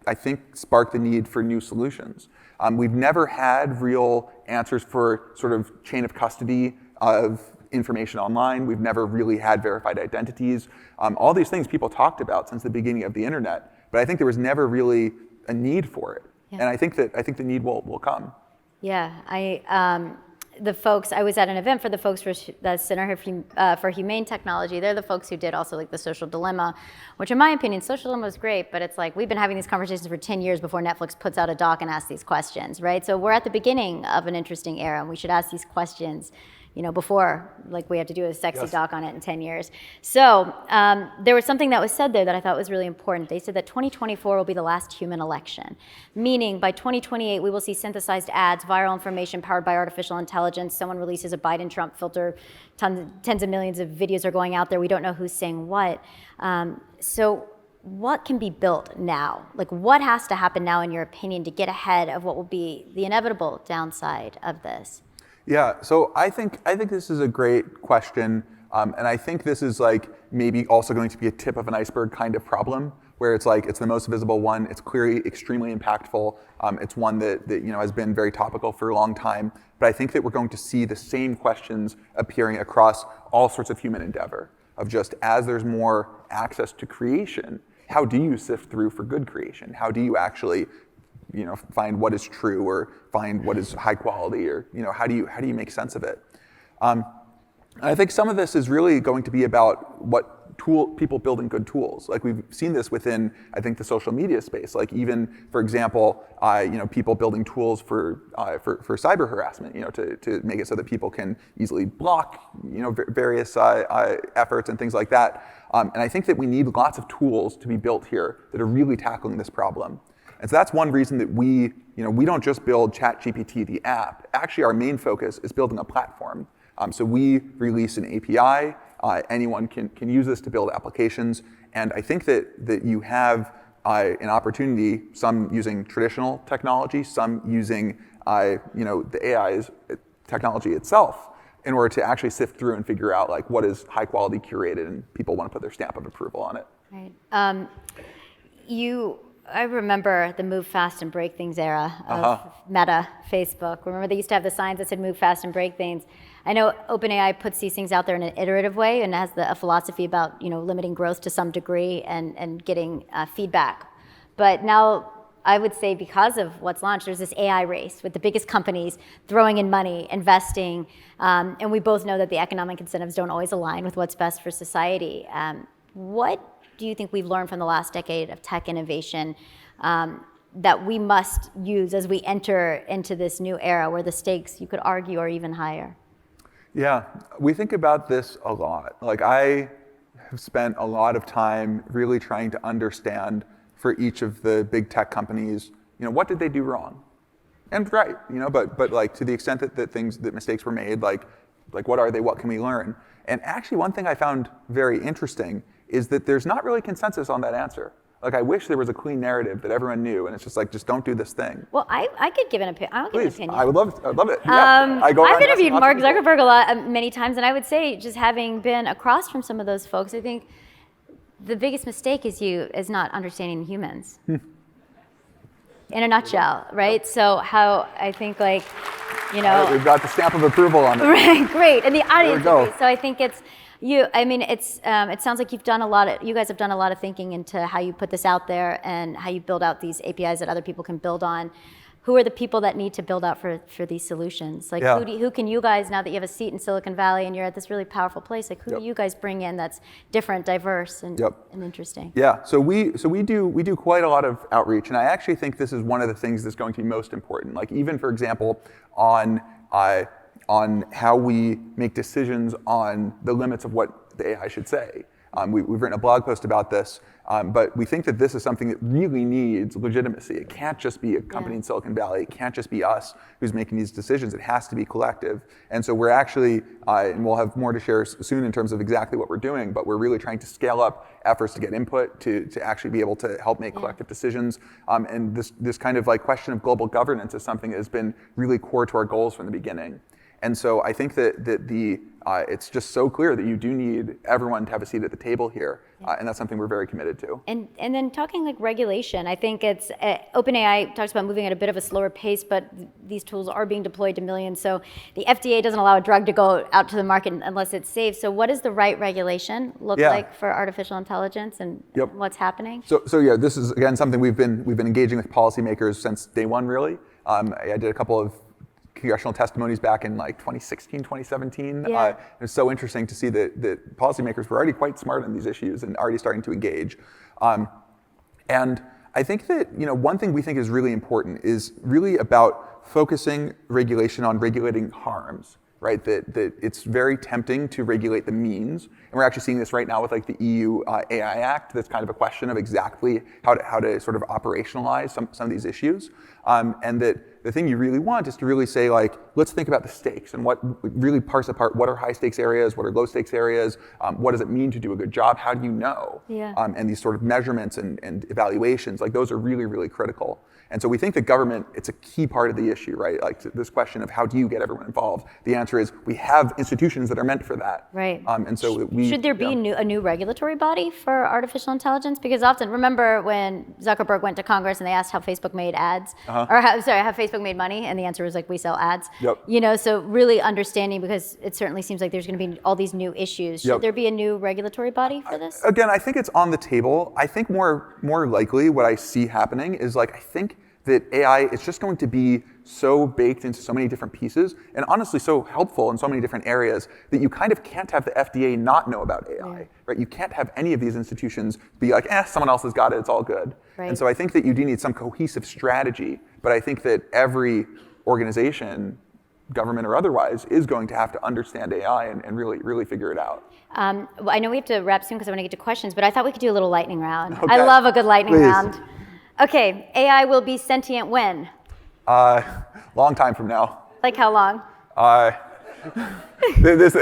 I think, spark the need for new solutions. We've never had real answers for sort of chain of custody of information online. We've never really had verified identities. All these things people talked about since the beginning of the internet, but I think there was never really a need for it. Yeah. And I think the need will come. Yeah, the folks, I was at an event for the folks for the Center for Humane Technology. They're the folks who did also like the Social Dilemma, which in my opinion, Social Dilemma was great, but it's like we've been having these conversations for 10 years before Netflix puts out a doc and asks these questions, right? So we're at the beginning of an interesting era, and we should ask these questions before like we have to do a sexy doc on it in 10 years. So there was something that was said there that I thought was really important. They said that 2024 will be the last human election, meaning by 2028 we will see synthesized ads, viral information powered by artificial intelligence. Someone releases a Biden-Trump filter, tens of millions of videos are going out there. We don't know who's saying what. So what can be built now? Like what has to happen now in your opinion to get ahead of what will be the inevitable downside of this? Yeah, so I think this is a great question, and I think this is like maybe also going to be a tip of an iceberg kind of problem, where it's like it's the most visible one, it's clearly extremely impactful, it's one that has been very topical for a long time, but I think that we're going to see the same questions appearing across all sorts of human endeavor, of just as there's more access to creation, how do you sift through for good creation? How do you actually find what is true or find what is high quality, or how do you make sense of it? I think some of this is really going to be about what people building good tools. Like we've seen this within, I think, the social media space. Like even, for example, people building tools for cyber harassment, to make it so that people can easily block, various efforts and things like that. And I think that we need lots of tools to be built here that are really tackling this problem. And so that's one reason that we don't just build ChatGPT, the app. Actually, our main focus is building a platform. So we release an API. Anyone can use this to build applications. And I think that you have an opportunity, some using traditional technology, some using the AI's technology itself, in order to actually sift through and figure out like what is high quality curated and people want to put their stamp of approval on it. Right. I remember the move fast and break things era of Meta, Facebook. Remember they used to have the signs that said move fast and break things. I know OpenAI puts these things out there in an iterative way and has a philosophy about limiting growth to some degree and getting feedback. But now I would say because of what's launched, there's this AI race with the biggest companies throwing in money, investing, and we both know that the economic incentives don't always align with what's best for society. What do you think we've learned from the last decade of tech innovation that we must use as we enter into this new era where the stakes, you could argue, are even higher? Yeah, we think about this a lot. Like I have spent a lot of time really trying to understand for each of the big tech companies what did they do wrong? And right, but like to the extent that mistakes were made, like what are they? What can we learn? And actually, one thing I found very interesting is that there's not really consensus on that answer. Like, I wish there was a clean narrative that everyone knew, and it's just like, just don't do this thing. Well, I could give an opinion. I'll give an opinion. I would love it. I'd love it. Yeah. I've interviewed Mark Zuckerberg many times, and I would say, just having been across from some of those folks, I think the biggest mistake is not understanding humans. In a nutshell, right? So how I think All right, we've got the stamp of approval on it. Right, great, and the audience There we go. agrees. So I think it's you. I mean, it sounds like you guys have done a lot of thinking into how you put this out there and how you build out these APIs that other people can build on. Who are the people that need to build out for these solutions? Like, who can you guys, now that you have a seat in Silicon Valley and you're at this really powerful place, like who do you guys bring in that's different, diverse, and interesting? Yeah, so we do quite a lot of outreach, and I actually think this is one of the things that's going to be most important. Like, even for example, on how we make decisions on the limits of what the AI should say. We've written a blog post about this, but we think that this is something that really needs legitimacy. It can't just be a company in Silicon Valley. It can't just be us who's making these decisions. It has to be collective. And so we're actually, and we'll have more to share soon in terms of exactly what we're doing, but we're really trying to scale up efforts to get input, to actually be able to help make collective decisions. And this kind of like question of global governance is something that has been really core to our goals from the beginning. And so I think that it's just so clear that you do need everyone to have a seat at the table here, and that's something we're very committed to. And then talking like regulation, I think it's OpenAI talks about moving at a bit of a slower pace, but these tools are being deployed to millions. So the FDA doesn't allow a drug to go out to the market unless it's safe. So what does the right regulation look like for artificial intelligence, and what's happening? So yeah, this is again something we've been engaging with policymakers since day one. Really, I did a couple of congressional testimonies back in like 2016, 2017. It's so interesting to see that policymakers were already quite smart on these issues and already starting to engage. And I think that one thing we think is really important is really about focusing regulation on regulating harms. Right, that it's very tempting to regulate the means, and we're actually seeing this right now with like the EU AI Act. That's kind of a question of exactly how to sort of operationalize some of these issues, and that the thing you really want is to really say like, let's think about the stakes and really parse apart what are high stakes areas, what are low stakes areas, what does it mean to do a good job, how do you know, and these sort of measurements and evaluations, like those are really, really critical. And so we think that government, it's a key part of the issue, right? Like this question of how do you get everyone involved? The answer is we have institutions that are meant for that. Right. And so should there be a new regulatory body for artificial intelligence? Because often, remember when Zuckerberg went to Congress and they asked how Facebook made ads, or how Facebook made money, and the answer was like, we sell ads. So really understanding, because it certainly seems like there's going to be all these new issues. Should there be a new regulatory body for this? Again, I think it's on the table. I think more likely what I see happening is like, I think that AI is just going to be so baked into so many different pieces, and honestly so helpful in so many different areas, that you kind of can't have the FDA not know about AI, right? You can't have any of these institutions be like, someone else has got it, it's all good. And so I think that you do need some cohesive strategy, but I think that every organization, government or otherwise, is going to have to understand AI and really figure it out. Well, I know we have to wrap soon because I want to get to questions, but I thought we could do a little lightning round. Okay. I love a good lightning round. Okay, AI will be sentient when? Long time from now. Like how long? This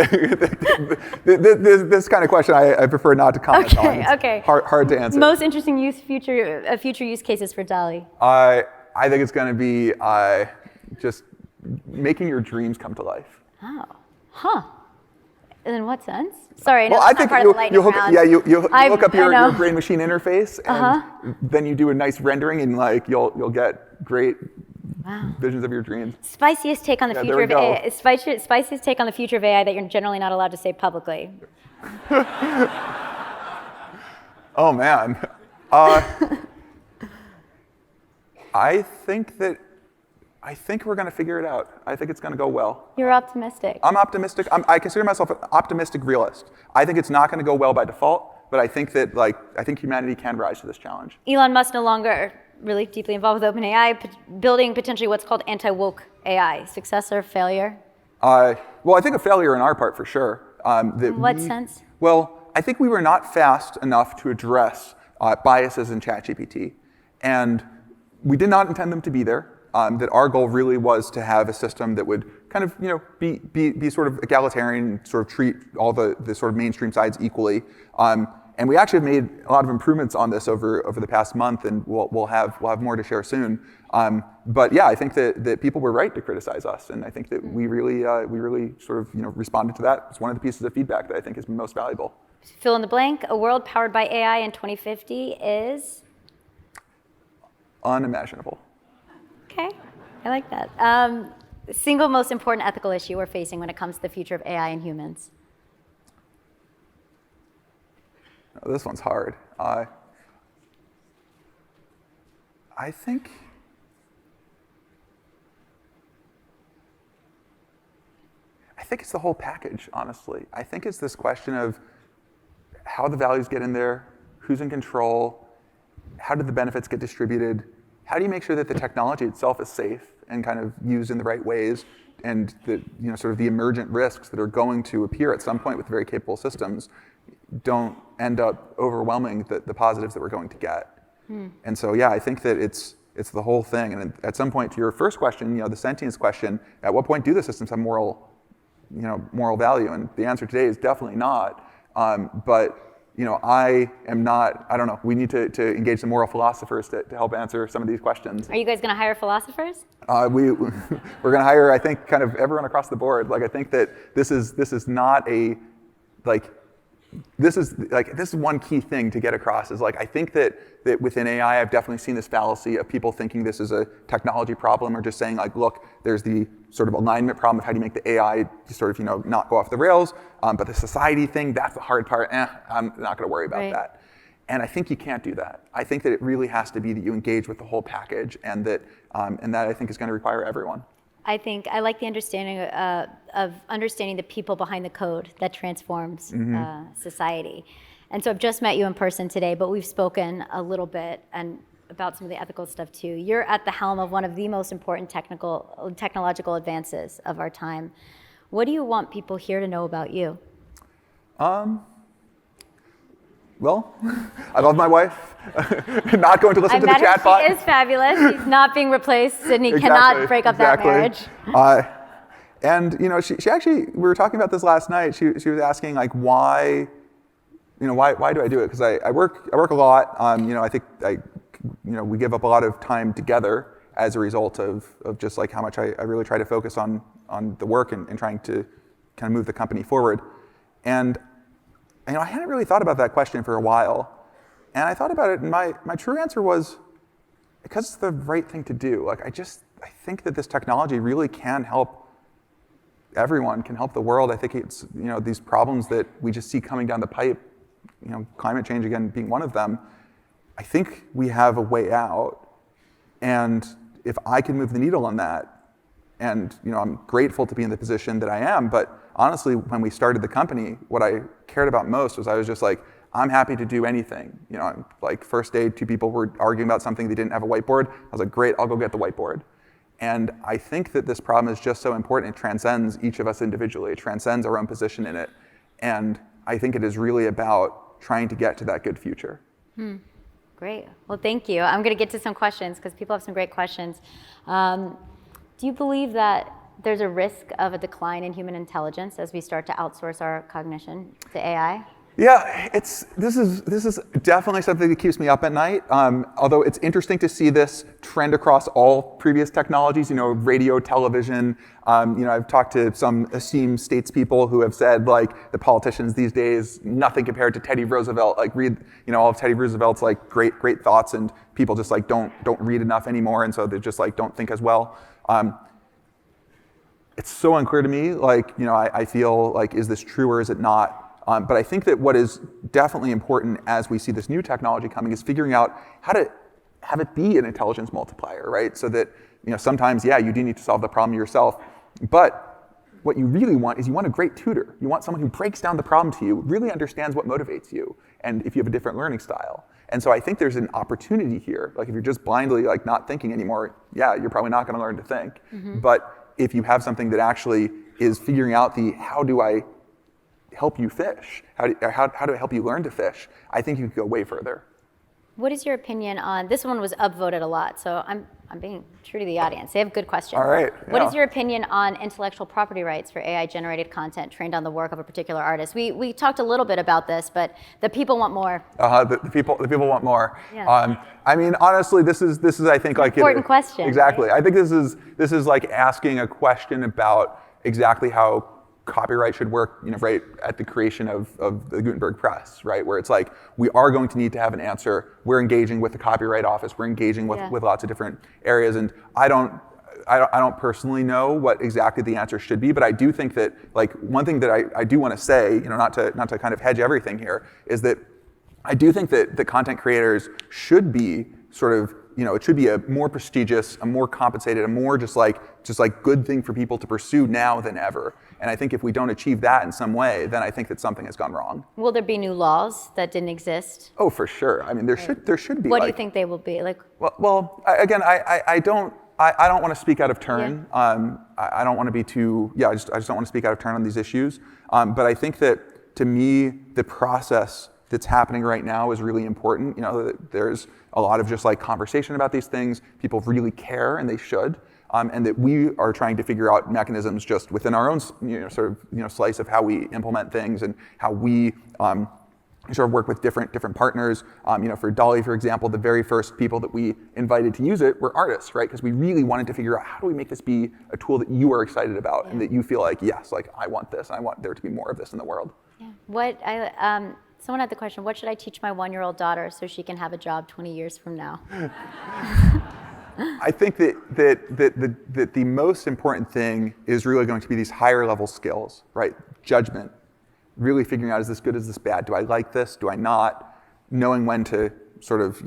kind of question I prefer not to comment on. Okay. Hard to answer. Most interesting future use cases for dall-e? I think it's going to be just making your dreams come to life. Oh, In what sense? Sorry, well, I think you hook up your brain-machine interface, and then you do a nice rendering, and like you'll get great visions of your dreams. Spiciest take on the future of AI. Spiciest take on the future of AI that you're generally not allowed to say publicly. Oh man, I think we're going to figure it out. I think it's going to go well. You're optimistic. I'm optimistic. I consider myself an optimistic realist. I think it's not going to go well by default, but I think that humanity can rise to this challenge. Elon Musk no longer really deeply involved with OpenAI, building potentially what's called anti-woke AI. Success or failure? Well, I think a failure on our part for sure. In what sense? Well, I think we were not fast enough to address biases in ChatGPT, and we did not intend them to be there. That our goal really was to have a system that would kind of, be sort of egalitarian, sort of treat all the sort of mainstream sides equally. And we actually have made a lot of improvements on this over the past month, and we'll have more to share soon. But yeah, I think that people were right to criticize us, and I think that we really sort of responded to that. It's one of the pieces of feedback that I think has been most valuable. Fill in the blank. A world powered by AI in 2050 is unimaginable. Okay, I like that. Single most important ethical issue we're facing when it comes to the future of AI and humans. Oh, this one's hard. I think it's the whole package, honestly. I think it's this question of how the values get in there, who's in control, how do the benefits get distributed, how do you make sure that the technology itself is safe and kind of used in the right ways, and the sort of the emergent risks that are going to appear at some point with very capable systems don't end up overwhelming the positives that we're going to get. And so yeah, I think that it's the whole thing. And at some point, to your first question, the sentience question, at what point do the systems have moral value? And the answer today is definitely not. But I am not, I don't know, we need to engage some moral philosophers to help answer some of these questions. Are you guys going to hire philosophers? We're going to hire, I think, kind of everyone across the board. Like, I think that this is not a, this is one key thing to get across is I think that within AI, I've definitely seen this fallacy of people thinking this is a technology problem, or just saying look, there's the sort of alignment problem of how do you make the AI sort of not go off the rails, but the society thing, that's the hard part. I'm not going to worry about that. And I think you can't do that. I think that it really has to be that you engage with the whole package, and that I think is going to require everyone. I like the understanding of understanding the people behind the code that transforms society. And so I've just met you in person today, but we've spoken a little bit and about some of the ethical stuff too. You're at the helm of one of the most important technological advances of our time. What do you want people here to know about you? Well, I love my wife. Not going to listen to the chatbot. She is fabulous. She's not being replaced, and he cannot break up that marriage. And she actually, we were talking about this last night. She was asking why do I do it? Because I work a lot. I think we give up a lot of time together as a result of just how much I really try to focus on the work and trying to kind of move the company forward. And I hadn't really thought about that question for a while. And I thought about it, and my true answer was because it's the right thing to do. I think that this technology really can help everyone, can help the world. I think it's, these problems that we just see coming down the pipe, climate change again being one of them, I think we have a way out. And if I can move the needle on that, and I'm grateful to be in the position that I am, but honestly, when we started the company, what I cared about most was I was just I'm happy to do anything. First day, 2 people were arguing about something, they didn't have a whiteboard. I was like, great, I'll go get the whiteboard. And I think that this problem is just so important. It transcends each of us individually. It transcends our own position in it. And I think it is really about trying to get to that good future. Great. Well, thank you. I'm going to get to some questions because people have some great questions. Do you believe that there's a risk of a decline in human intelligence as we start to outsource our cognition to AI? Yeah, this is definitely something that keeps me up at night. Although it's interesting to see this trend across all previous technologies. Radio, television. I've talked to some esteemed statespeople who have said the politicians these days, nothing compared to Teddy Roosevelt. Read all of Teddy Roosevelt's great thoughts, and people just don't read enough anymore, and so they just don't think as well. It's so unclear to me. I feel is this true or is it not? But I think that what is definitely important as we see this new technology coming is figuring out how to have it be an intelligence multiplier, right? So that sometimes, yeah, you do need to solve the problem yourself, but what you really want is you want a great tutor. You want someone who breaks down the problem to you, really understands what motivates you, and if you have a different learning style. And so I think there's an opportunity here. If you're just blindly not thinking anymore, yeah, you're probably not going to learn to think. But if you have something that actually is figuring out how do I help you fish? How do I help you learn to fish? I think you could go way further. What is your opinion on, this one was upvoted a lot, so I'm being true to the audience. They have good questions. All right. What is your opinion on intellectual property rights for AI-generated content trained on the work of a particular artist? We talked a little bit about this, but the people want more. The people want more. Yeah. I mean, honestly, this is I think like important question. Exactly. Right? I think this is like asking a question about exactly how copyright should work, right at the creation of the Gutenberg press, right? Where it's like, we are going to need to have an answer. We're engaging with the Copyright Office. We're engaging with lots of different areas. And I don't personally know what exactly the answer should be, but I do think that, like, one thing that I do want to say, not to kind of hedge everything here, is that I do think that the content creators should be sort of, it should be a more prestigious, a more compensated, a more just like good thing for people to pursue now than ever. And I think if we don't achieve that in some way, then I think that something has gone wrong. Will there be new laws that didn't exist? Oh, for sure. I mean, there should be. What do you think they will be? Like, well, again, I don't want to speak out of turn. Yeah. I don't want to be too. I just don't want to speak out of turn on these issues. But I think that, to me, the process that's happening right now is really important. There's a lot of just like conversation about these things. People really care, and they should. And that we are trying to figure out mechanisms just within our own slice of how we implement things and how we sort of work with different partners. For dall-e, for example, the very first people that we invited to use it were artists, right? Because we really wanted to figure out, how do we make this be a tool that you are excited about and that you feel like, yes, like I want this, and I want there to be more of this in the world. Yeah. Someone had the question, what should I teach my 1-year-old daughter so she can have a job 20 years from now? I think that the most important thing is really going to be these higher level skills, right? Judgment, really figuring out, is this good, is this bad? Do I like this? Do I not? Knowing when to sort of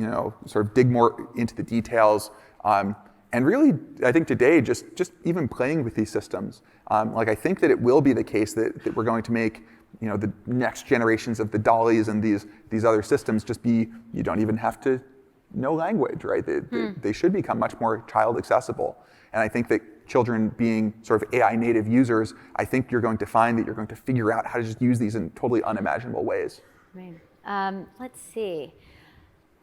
dig more into the details. And really, I think today, just even playing with these systems. I think that it will be the case that we're going to make the next generations of the dall-es and these other systems just be, you don't even have to know language, right? They should become much more child accessible. And I think that children being sort of AI native users, I think you're going to find that you're going to figure out how to just use these in totally unimaginable ways. Right. Let's see.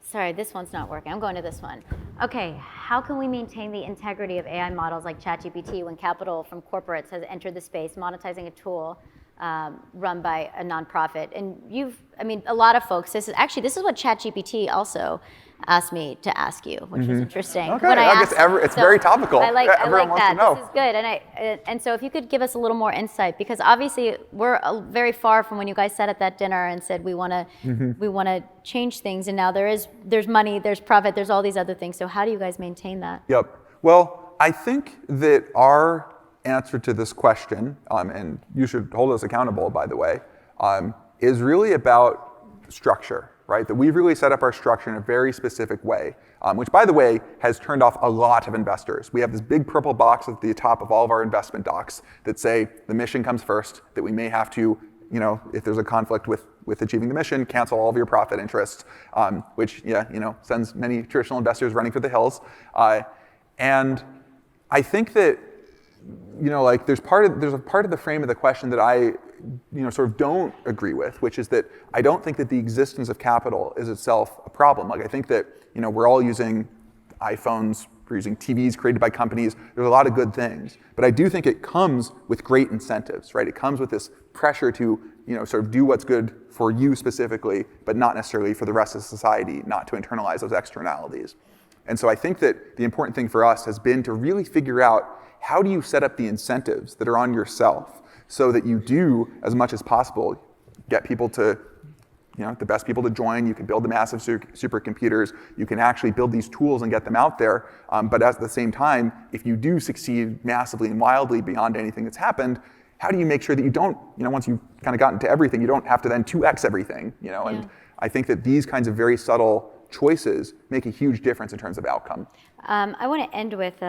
Sorry, this one's not working. I'm going to this one. Okay, how can we maintain the integrity of AI models like ChatGPT when capital from corporates has entered the space, monetizing a tool run by a nonprofit? And a lot of folks, this is what ChatGPT also asked me to ask you, which was interesting. Okay, it's very topical. I like that. Know. This is good. And so if you could give us a little more insight, because obviously we're very far from when you guys sat at that dinner and said we want to change things, and now there's money, there's profit, there's all these other things. So how do you guys maintain that? Yep. Well, I think that our answer to this question, and you should hold us accountable, by the way, is really about structure, right? That we've really set up our structure in a very specific way, which, by the way, has turned off a lot of investors. We have this big purple box at the top of all of our investment docs that say the mission comes first, that we may have to, if there's a conflict with achieving the mission, cancel all of your profit interests, which, sends many traditional investors running for the hills. And I think that, there's a part of the frame of the question that I, sort of don't agree with, which is that I don't think that the existence of capital is itself a problem. I think that, we're all using iPhones, we're using TVs created by companies. There's a lot of good things, but I do think it comes with great incentives, right? It comes with this pressure to, sort of do what's good for you specifically, but not necessarily for the rest of society, not to internalize those externalities. And so I think that the important thing for us has been to really figure out, how do you set up the incentives that are on yourself so that you do, as much as possible, get people to, the best people to join. You can build the massive supercomputers. You can actually build these tools and get them out there. But at the same time, if you do succeed massively and wildly beyond anything that's happened, how do you make sure that you don't, once you've kind of gotten to everything, you don't have to then 2x everything, And I think that these kinds of very subtle choices make a huge difference in terms of outcome. I want to end with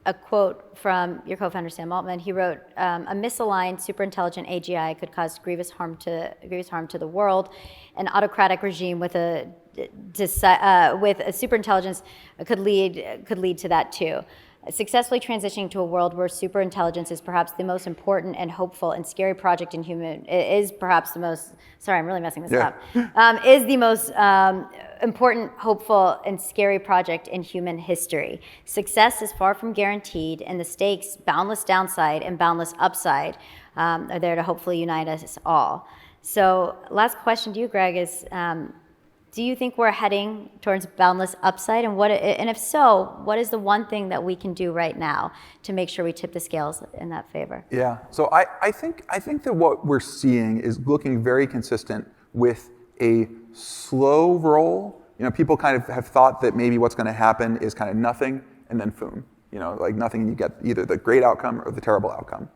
a quote from your co-founder, Sam Altman. He wrote, a misaligned superintelligent AGI could cause grievous harm to the world. An autocratic regime with a superintelligence could lead to that too. Successfully transitioning to a world where superintelligence is perhaps the most important and hopeful and scary project in human, is perhaps the most, sorry, I'm really messing this up, is the most important, hopeful, and scary project in human history. Success is far from guaranteed, and the stakes, boundless downside and boundless upside, are there to hopefully unite us all. So last question to you, Greg, is do you think we're heading towards boundless upside? And if so, what is the one thing that we can do right now to make sure we tip the scales in that favor? Yeah, so I think that what we're seeing is looking very consistent with a slow roll. People kind of have thought that maybe what's going to happen is kind of nothing and then boom. Like nothing, and you get either the great outcome or the terrible outcome.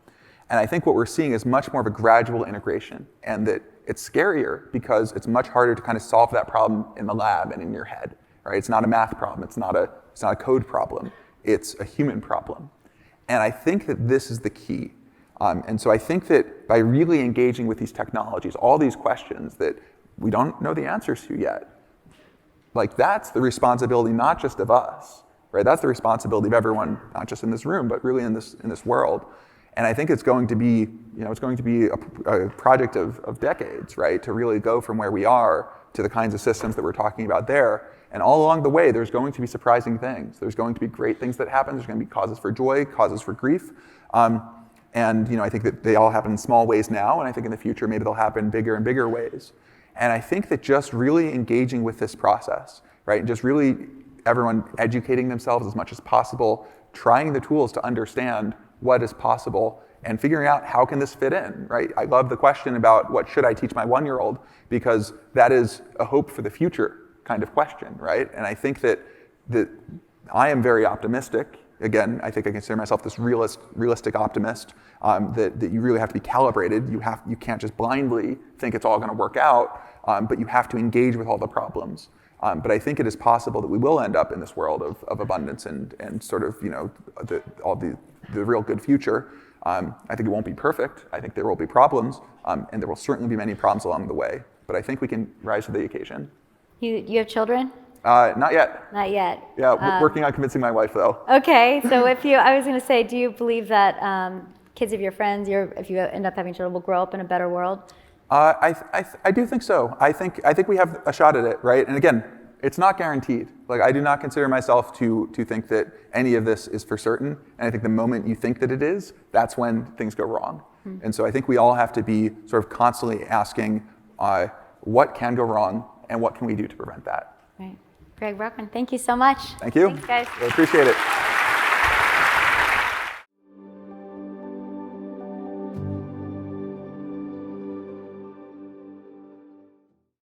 And I think what we're seeing is much more of a gradual integration, and that it's scarier because it's much harder to kind of solve that problem in the lab and in your head, right? It's not a math problem. It's not a code problem. It's a human problem. And I think that this is the key. And so I think that by really engaging with these technologies, all these questions that we don't know the answers to yet, like that's the responsibility not just of us, right? That's the responsibility of everyone, not just in this room, but really in this world. And I think it's going to be, a project of decades, right? To really go from where we are to the kinds of systems that we're talking about there. And all along the way, there's going to be surprising things. There's going to be great things that happen. There's going to be causes for joy, causes for grief. And I think that they all happen in small ways now. And I think in the future, maybe they'll happen in bigger and bigger ways. And I think that just really engaging with this process, right? And just really everyone educating themselves as much as possible, trying the tools to understand what is possible, and figuring out how can this fit in, right? I love the question about what should I teach my 1-year-old, because that is a hope for the future kind of question, right? And I think that I am very optimistic. Again, I think I consider myself this realistic optimist, that you really have to be calibrated. You can't just blindly think it's all going to work out, but you have to engage with all the problems. But I think it is possible that we will end up in this world of abundance and sort of the real good future. I think it won't be perfect. I think there will be problems, and there will certainly be many problems along the way. But I think we can rise to the occasion. You have children? Not yet. Not yet. Yeah, working on convincing my wife though. Okay, so I was going to say, do you believe that kids of your friends, if you end up having children, will grow up in a better world? I do think so. I think we have a shot at it, right? And again, it's not guaranteed. Like, I do not consider myself to think that any of this is for certain. And I think the moment you think that it is, that's when things go wrong. Mm-hmm. And so I think we all have to be sort of constantly asking what can go wrong and what can we do to prevent that. Right. Greg Brockman, thank you so much. Thank you. Thanks, guys. I appreciate it.